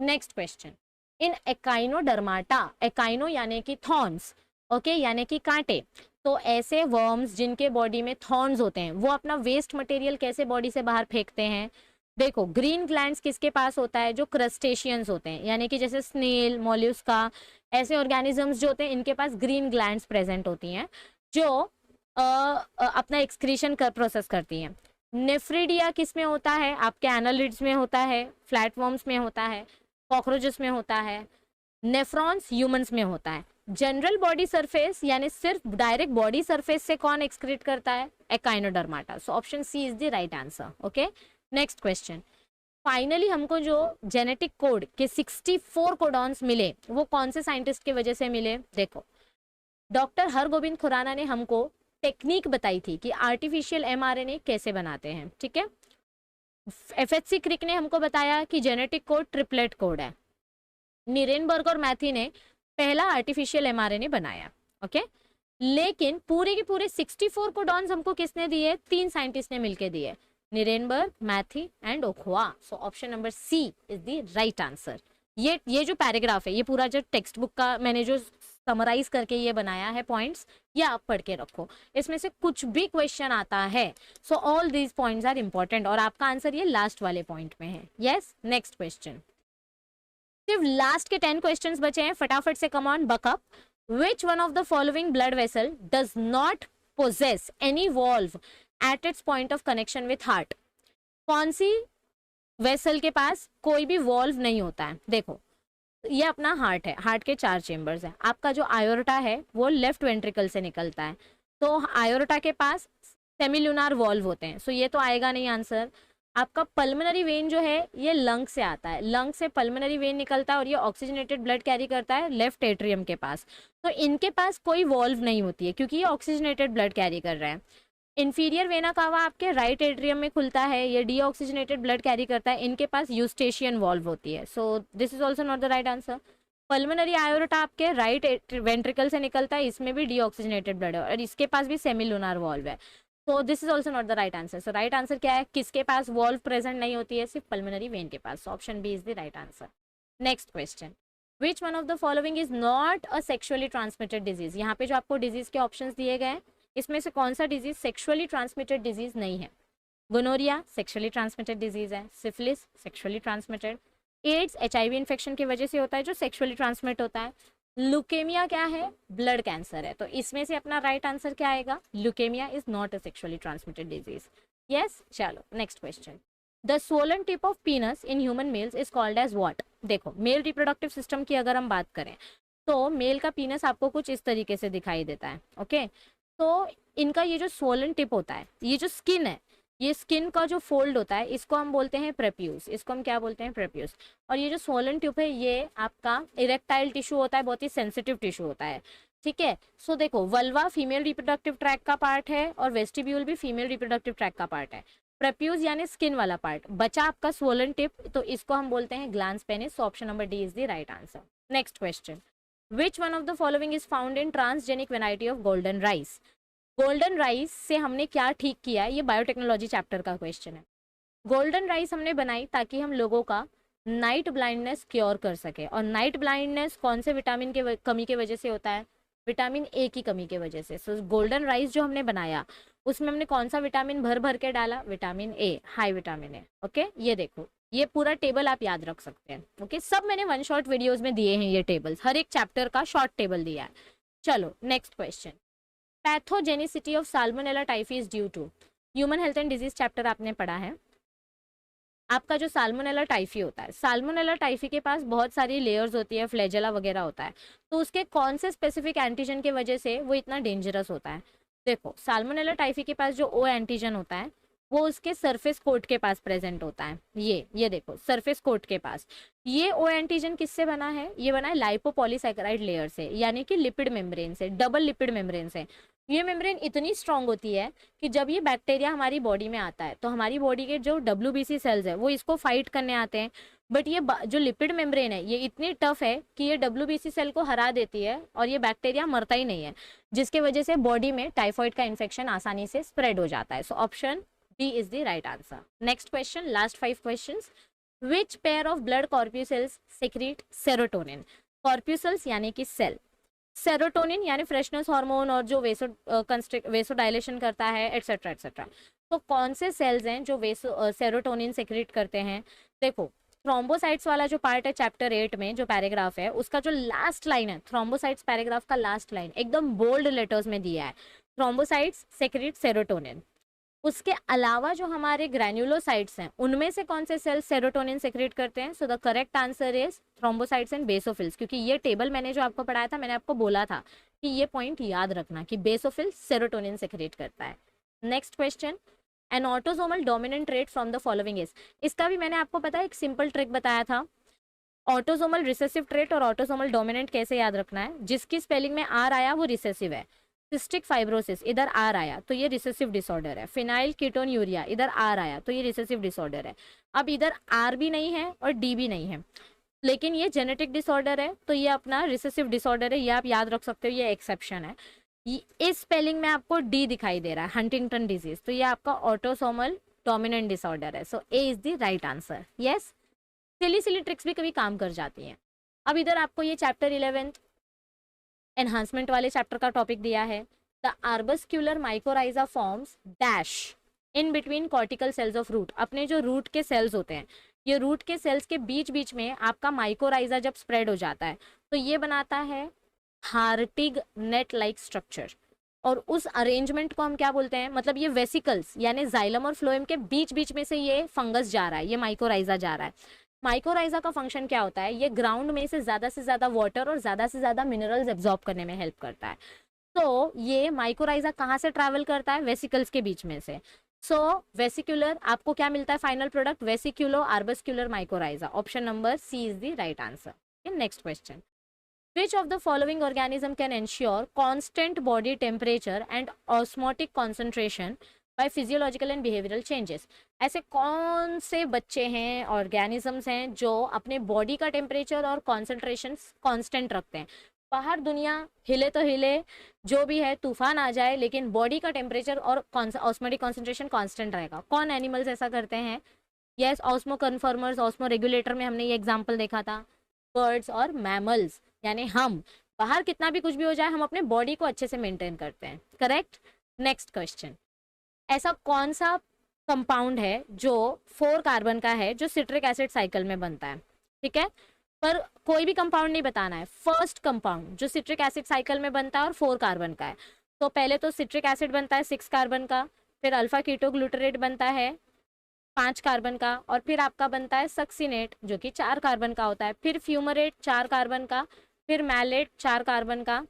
S1: Next question. In echinodermata, echino यानी कि थॉर्न्स, ओके, यानी कि कांटे। तो ऐसे वर्म्स जिनके बॉडी में थॉर्न्स होते हैं वो अपना वेस्ट मटेरियल कैसे बॉडी से बाहर फेंकते हैं? देखो, ग्रीन ग्लैंड्स किसके पास होता है? जो क्रस्टेशियंस होते हैं, यानी कि जैसे स्नेल, मोल्यूस्का, ऐसे ऑर्गेनिजम्स जो होते हैं इनके पास ग्रीन ग्लैंड्स प्रेजेंट होती हैं जो अपना एक्सक्रीशन कर प्रोसेस करती हैं। नेफ्रिडिया किस में होता है? आपके एनालिड्स में होता है, फ्लैटवर्म्स में होता है, कॉकरोचेस में होता है, नेफ्रॉन्स ह्यूमंस में होता है। जनरल बॉडी सरफेस यानी सिर्फ डायरेक्ट बॉडी सरफेस से कौन एक्सक्रीट करता है? Echinodermata. So option C is the right answer. Okay, next question. Finally हमको जो जेनेटिक कोड के 64 कोडॉन्स मिले वो कौन से साइंटिस्ट की वजह से मिले? देखो, डॉक्टर हरगोविंद खुराना ने हमको टेक्निक बताई थी कि आर्टिफिशियल एमआरएनए कैसे बनाते हैं, ठीक है। एफएचसी क्रिक ने हमको बताया कि जेनेटिक कोड ट्रिपलेट कोड है। निरेनबर्ग और मैथी ने पहला आर्टिफिशियल एमआरएनए बनाया, ओके। लेकिन पूरे के पूरे 64 कोडॉन्स हमको किसने दिए? 3 साइंटिस्ट ने मिलकर दिए, Nirenberg, Matthaei and Ochoa. So option number C is the right answer. ये जो पैराग्राफ है, ये पूरा जो टेक्स्ट बुक का मैंने जो समराइज करके ये बनाया है पॉइंट्स, ये आप पढ़ के रखो, इसमें से कुछ भी क्वेश्चन आता है so all these points are important और आपका आंसर ये लास्ट वाले पॉइंट में है। Yes, next question. सिर्फ लास्ट के 10 क्वेश्चंस बचे हैं, फटाफट से come on buck up. Which one of the following blood vessel does not possess any valve at its point of connection with heart? कौन सी वेसल के पास कोई भी वॉल्व नहीं होता है? देखो, ये अपना हार्ट है, हार्ट के 4 चेम्बर्स हैं। आपका जो आयोर्टा है वो लेफ्ट वेंट्रिकल से निकलता है, तो आयोर्टा के पास सेमिलुनार वॉल्व होते हैं, सो ये तो आएगा नहीं आंसर। आपका पल्मोनरी वेन जो है ये लंग से आता है, लंग से पल्मोनरी वेन निकलता है और ये ऑक्सीजनेटेड ब्लड कैरी करता है लेफ्ट एट्रियम के पास, तो इनके पास कोई वॉल्व नहीं होती है क्योंकि ये ऑक्सीजनेटेड ब्लड कैरी कर रहे हैं। इंफीरियर वेना कावा आपके राइट एट्रियम में खुलता है, ये डीऑक्सीजनेटेड ब्लड कैरी करता है, इनके पास यूस्टेशियन वॉल्व होती है, so this is also not the right answer. Pulmonary aorta आपके राइट वेंट्रिकल से निकलता है, इसमें भी डीऑक्सीजनेटेड ब्लड है और इसके पास भी सेमिलुनार वॉल्व है, so this is also not the right answer. So right answer क्या है? किसके पास वॉल्व प्रेजेंट नहीं होती है? सिर्फ पल्मोनरी वेन के पास। Option B is the right answer. Next question. Which one of the following is not a sexually transmitted disease? यहाँ पे जो आपको डिजीज के ऑप्शंस दिए गए हैं इसमें से कौन सा डिजीज सेक्सुअली ट्रांसमिटेड डिजीज नहीं है? गोनोरिया सेक्सुअली ट्रांसमिटेड डिजीज है, syphilis sexually transmitted, AIDS HIV infection की वजह से होता है जो सेक्सुअली ट्रांसमिट होता है, ल्यूकेमिया क्या है? ब्लड कैंसर है, तो इसमें से अपना राइट आंसर क्या आएगा? Leukaemia is not a sexually transmitted disease. Yes, चलो next question. The swollen tip of penis in human males is called as what? देखो, मेल रिप्रोडक्टिव सिस्टम की अगर हम बात करें तो मेल का पीनस आपको कुछ इस तरीके से दिखाई देता है, ओके। तो इनका ये जो स्वोलन टिप होता है, ये जो स्किन है, ये स्किन का जो फोल्ड होता है इसको हम बोलते हैं प्रेप्यूस, इसको हम क्या बोलते हैं? प्रेप्यूस। और ये जो स्वोलन ट्यूब है ये आपका इरेक्टाइल टिश्यू होता है, बहुत ही सेंसिटिव टिश्यू होता है, ठीक है। सो देखो, वल्वा फीमेल रिप्रोडक्टिव ट्रैक का पार्ट है और वेस्टिब्यूल भी फीमेल रिप्रोडक्टिव ट्रैक का पार्ट है। प्रेप्यूस यानी स्किन वाला पार्ट बचा आपका स्वोलन टिप, तो इसको हम बोलते हैं glans penis. So option number D is the right answer. Next question. Which one of the following is found in transgenic variety of golden rice? Golden rice से हमने क्या ठीक किया? ये बायोटेक्नोलॉजी चैप्टर का क्वेश्चन है। गोल्डन राइस हमने बनाई ताकि हम लोगों का नाइट ब्लाइंडनेस क्योर कर सके, और नाइट ब्लाइंडनेस कौन से विटामिन के कमी के वजह से होता है? विटामिन ए की कमी के वजह से। सो गोल्डन राइस जो हमने बनाया उसमें हमने कौन सा विटामिन भर भर के डाला? Vitamin A, high vitamin A, okay. ये देखो, ये पूरा टेबल आप याद रख सकते हैं, ओके। सब मैंने वन शॉट वीडियोज में दिए हैं, ये टेबल्स हर एक चैप्टर का शॉर्ट टेबल दिया है। चलो next question. Pathogenicity of Salmonella typhi is due to? Human health and disease chapter आपने पढ़ा है। आपका जो साल्मोनेला टाइफी होता है, साल्मोनेला टाइफी के पास बहुत सारी लेयर्स होती है, फ्लैजेला वगैरह होता है, तो उसके कौन से स्पेसिफिक एंटीजन की वजह से वो इतना डेंजरस होता है? देखो, साल्मोनेला टाइफी के पास जो ओ एंटीजन होता है वो उसके सरफेस कोट के पास प्रेजेंट होता है। ये देखो, सरफेस कोट के पास ये ओ एंटीजन किससे बना है? ये बना है लाइपोपॉलीसैकेराइड लेयर से, यानी कि लिपिड मेम्ब्रेन से, डबल लिपिड मेम्ब्रेन से। ये मेम्ब्रेन इतनी स्ट्रांग होती है कि जब ये बैक्टीरिया हमारी बॉडी में आता है तो हमारी बॉडी के जो WBC सेल्स है वो इसको फाइट करने आते हैं, बट ये जो लिपिड मेम्ब्रेन है ये इतनी टफ है कि ये WBC सेल को हरा देती है और ये बैक्टीरिया मरता ही नहीं है, जिसके वजह से बॉडी में टाइफॉइड का इन्फेक्शन आसानी से स्प्रेड हो जाता है। So option B is the right answer. Next question, last 5 questions. Which pair of blood corpuscles secrete serotonin? Corpuscles यानी कि सेल, सेरोटोनिन यानी फ्रेशनेस हार्मोन और जो वेसोडाइलेशन करता है एटसेट्रा एटसेट्रा। तो कौन से सेल्स हैं जो सेरोटोनिन सेक्रेट करते हैं? देखो, थ्रोम्बोसाइट्स वाला जो पार्ट है चैप्टर 8 में, जो पैराग्राफ है, उसका जो लास्ट लाइन है, थ्रोम्बोसाइट्स पैराग्राफ का लास्ट लाइन एकदम बोल्ड लेटर्स में दिया है, थ्रोम्बोसाइट्स सेक्रेट सेरोटोनिन। उसके अलावा जो हमारे ग्रैन्युलोसाइट्स हैं, उनमें से कौन से सेल्स सेरोटोनिन सेक्रेट करते हैं? So the correct answer is thrombocytes and basophils. क्योंकि ये टेबल मैंने जो आपको पढ़ाया था, मैंने आपको बोला था कि ये पॉइंट याद रखना कि बेसोफिल सेरोटोनिन सेक्रेट करता है। Next question, N autosomal dominant trait from the following is. इसका भी मैंने आपको पता है एक सिंपल ट्रिक बताया था। ऑटोसोमल रिसेसिव ट्रेट और ऑटोसोमल डोमिनेंट कैसे याद रखना है? जिसकी स्पेलिंग में आर आया वो रिसेसिव है। सिस्टिक फाइब्रोसिस इधर आर आया तो ये रिसेसिव डिसऑर्डर है। फिनाइल कीटोन्यूरिया इधर आर आया तो ये रिसेसिव डिसऑर्डर है। अब इधर आर भी नहीं है और डी भी नहीं है, लेकिन ये जेनेटिक डिसऑर्डर है तो ये अपना रिसेसिव डिसऑर्डर है, ये आप याद रख सकते हो, ये एक्सेप्शन है। इस स्पेलिंग में आपको डी दिखाई दे रहा है, हंटिंगटन डिजीज, तो ये आपका ऑटोसोमल डोमिनेंट डिसऑर्डर है। So A is the right answer. Yes, silly silly tricks भी कभी काम कर जाती हैं। अब इधर आपको ये चैप्टर 11 एनहांसमेंट वाले चैप्टर का टॉपिक दिया है। The arbuscular mycorrhiza forms dash in between cortical cells of root. अपने जो रूट के सेल्स होते हैं, ये रूट के सेल्स के बीच बीच में आपका माइकोराइजा जब स्प्रेड हो जाता है तो ये बनाता है हार्टिग नेट लाइक स्ट्रक्चर। और उस अरेंजमेंट को हम क्या बोलते हैं? मतलब ये वेसिकल्स यानी जाइलम और फ्लोएम के बीच बीच में से ये फंगस जा रहा है, ये माइकोराइजा जा रहा है। माइकोराइजा का फंक्शन क्या होता है? ये ग्राउंड में से ज़्यादा वाटर और ज़्यादा मिनरल्स एब्जॉर्ब करने में हेल्प करता है। तो ये माइकोराइजा कहाँ से ट्रैवल करता है? वेसिकल्स के बीच में से। सो वेसिकुलर, आपको क्या मिलता है final product? Vesiculo arbuscular mycorrhiza. Option number C is the right answer. Next question, which of the following organism can ensure constant body temperature and osmotic concentration by physiological and behavioral changes? ऐसे कौन से बच्चे हैं, ऑर्गेनिजम्स हैं जो अपने बॉडी का टेम्परेचर और कॉन्सेंट्रेशन कांस्टेंट रखते हैं? बाहर दुनिया हिले तो हिले, जो भी है तूफान आ जाए, लेकिन बॉडी का टेम्परेचर और ऑस्मोटिक कॉन्सेंट्रेशन कांस्टेंट रहेगा। कौन एनिमल्स ऐसा करते हैं? Yes, osmo conformers, osmo regulator में हमने ये एग्जाम्पल देखा था। बर्ड्स और मैमल्स, यानी हम बाहर कितना भी कुछ भी हो जाए, हम अपने बॉडी को अच्छे से मेंटेन करते हैं। करेक्ट। नेक्स्ट क्वेश्चन, ऐसा कौन सा कंपाउंड है जो 4 कार्बन का है, जो सिट्रिक एसिड साइकिल में बनता है? ठीक है, पर कोई भी कंपाउंड नहीं बताना है, फर्स्ट कंपाउंड जो सिट्रिक एसिड साइकिल में बनता है और 4 कार्बन का है। तो पहले तो सिट्रिक एसिड बनता है 6 कार्बन का, फिर अल्फा कीटोग्लूटरेट बनता है 5 कार्बन का, और फिर आपका बनता है सक्सिनेट जो कि 4 कार्बन का होता है, फिर फ्यूमरेट 4 कार्बन का, फिर मैलेट 4 कार्बन का,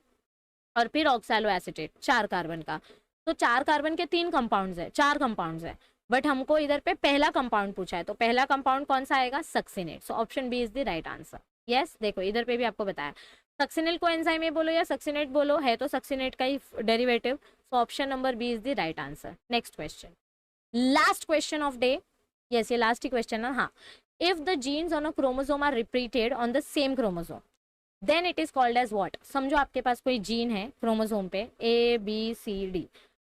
S1: और फिर ऑक्सैलो एसिटेट 4 कार्बन का। तो 4 कार्बन के 3 कंपाउंड्स है, 4 कंपाउंड्स है, बट हमको इधर पे पहला कंपाउंड पूछा है, तो पहला कंपाउंड कौन सा आएगा? Succinate. So option B is the right answer. Yes, देखो इधर पे भी आपको बताया, सक्सिनेल को एंजाइम ए बोलो या सक्सिनेट बोलो, है तो सक्सिनेट का ही derivative. So option number B is the right answer. Next question, last question of day. Yes, ये लास्ट ही क्वेश्चन है। हाँ, if the genes on a chromosome are repeated on the same chromosome then it is called as what? समझो आपके पास कोई जीन है क्रोमोसोम पे ABCD,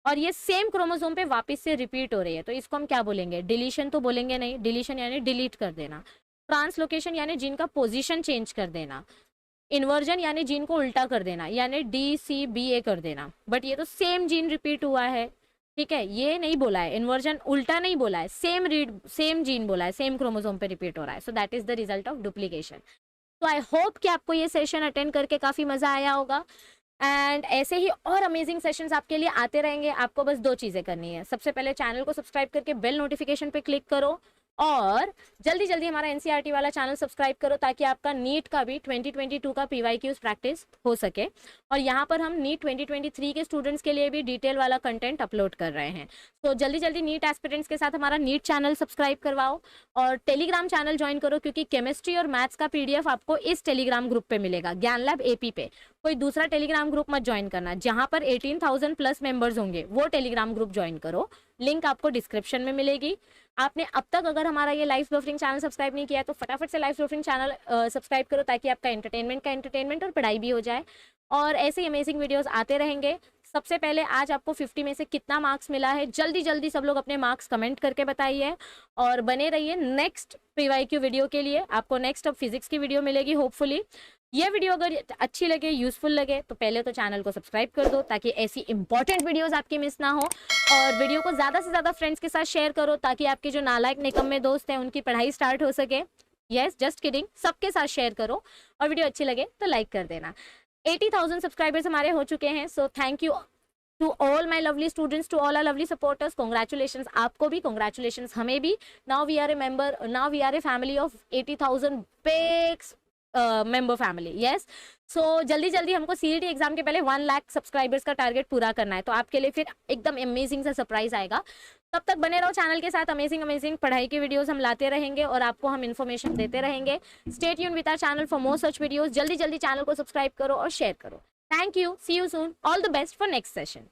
S1: और ये सेम क्रोमोसोम पे वापस से रिपीट हो रही है, तो इसको हम क्या बोलेंगे? डिलीशन तो बोलेंगे नहीं, डिलीशन यानी डिलीट कर देना। ट्रांसलोकेशन यानी जीन का पोजीशन चेंज कर देना। इन्वर्जन यानी जीन को उल्टा कर देना, यानी DCBA कर देना। बट ये तो सेम जीन रिपीट हुआ है, ठीक है, ये नहीं बोला है इन्वर्जन, उल्टा नहीं बोला है, सेम जीन बोला है, सेम क्रोमोसोम पे रिपीट हो रहा है। सो that is the result of duplication. तो आई होप कि आपको ये सेशन अटेंड करके काफ़ी मज़ा आया होगा, एंड ऐसे ही और अमेजिंग सेशंस आपके लिए आते रहेंगे। आपको बस 2 चीज़ें करनी है। सबसे पहले चैनल को सब्सक्राइब करके बेल नोटिफिकेशन पे क्लिक करो, और जल्दी जल्दी हमारा NCERT वाला चैनल सब्सक्राइब करो, ताकि आपका नीट का भी 2022 का PYQs प्रैक्टिस हो सके। और यहाँ पर हम नीट 2023 के स्टूडेंट्स के लिए भी डिटेल वाला कंटेंट अपलोड कर रहे हैं। तो जल्दी जल्दी नीट एस्पिरेंट्स के साथ हमारा नीट चैनल सब्सक्राइब करवाओ, और टेलीग्राम चैनल ज्वाइन करो, क्योंकि केमिस्ट्री और मैथ्स का PDF आपको इस टेलीग्राम ग्रुप पे मिलेगा, ज्ञान लैब AP पे। कोई दूसरा टेलीग्राम ग्रुप मत ज्वाइन करना, जहाँ पर 18,000 प्लस मेंबर्स होंगे, वो टेलीग्राम ग्रुप ज्वाइन करो। लिंक आपको डिस्क्रिप्शन में मिलेगी। आपने अब तक अगर हमारा ये लाइफ बफरिंग चैनल सब्सक्राइब नहीं किया है, तो फटाफट से लाइफ बफरिंग चैनल सब्सक्राइब करो, ताकि आपका एंटरटेनमेंट और पढ़ाई भी हो जाए, और ऐसे ही अमेजिंग वीडियोस आते रहेंगे। सबसे पहले आज आपको 50 में से कितना मार्क्स मिला है, जल्दी जल्दी सब लोग अपने मार्क्स कमेंट करके बताइए, और बने रहिए नेक्स्ट PYQ वीडियो के लिए। आपको नेक्स्ट अब फिजिक्स की वीडियो मिलेगी होपफुली। ये वीडियो अगर अच्छी लगे, यूजफुल लगे, तो पहले तो चैनल को सब्सक्राइब कर दो ताकि ऐसी इंपॉर्टेंट वीडियोस आपकी मिस ना हो। और वीडियो को ज़्यादा से ज़्यादा फ्रेंड्स के साथ शेयर करो ताकि आपके जो नालायक निकम्मे दोस्त हैं उनकी पढ़ाई स्टार्ट हो सके। यस, जस्ट किडिंग, सबके साथ शेयर करो और वीडियो अच्छी लगे तो लाइक कर देना। 80,000 सब्सक्राइबर्स हमारे हो चुके हैं, so thank you to all my lovely students, to all our lovely supporters. Congratulation आपको भी, कॉन्ग्रेचुलेशन हमें भी। Now we are a member, now we are a family of 80,000 big member family. Yes, so जल्दी जल्दी हमको CET एग्जाम के पहले 1 लाख सब्सक्राइबर्स का टारगेट पूरा करना है, तो आपके लिए फिर एकदम अमेजिंग सा सरप्राइज आएगा। तब तक बने रहो चैनल के साथ, अमेजिंग अमेजिंग पढ़ाई की वीडियोस हम लाते रहेंगे और आपको हम इन्फॉर्मेशन देते रहेंगे। Stay tuned with our channel for more such videos. जल्दी जल्दी चैनल को सब्सक्राइब करो और शेयर करो। Thank you, see you soon, all the best for next session.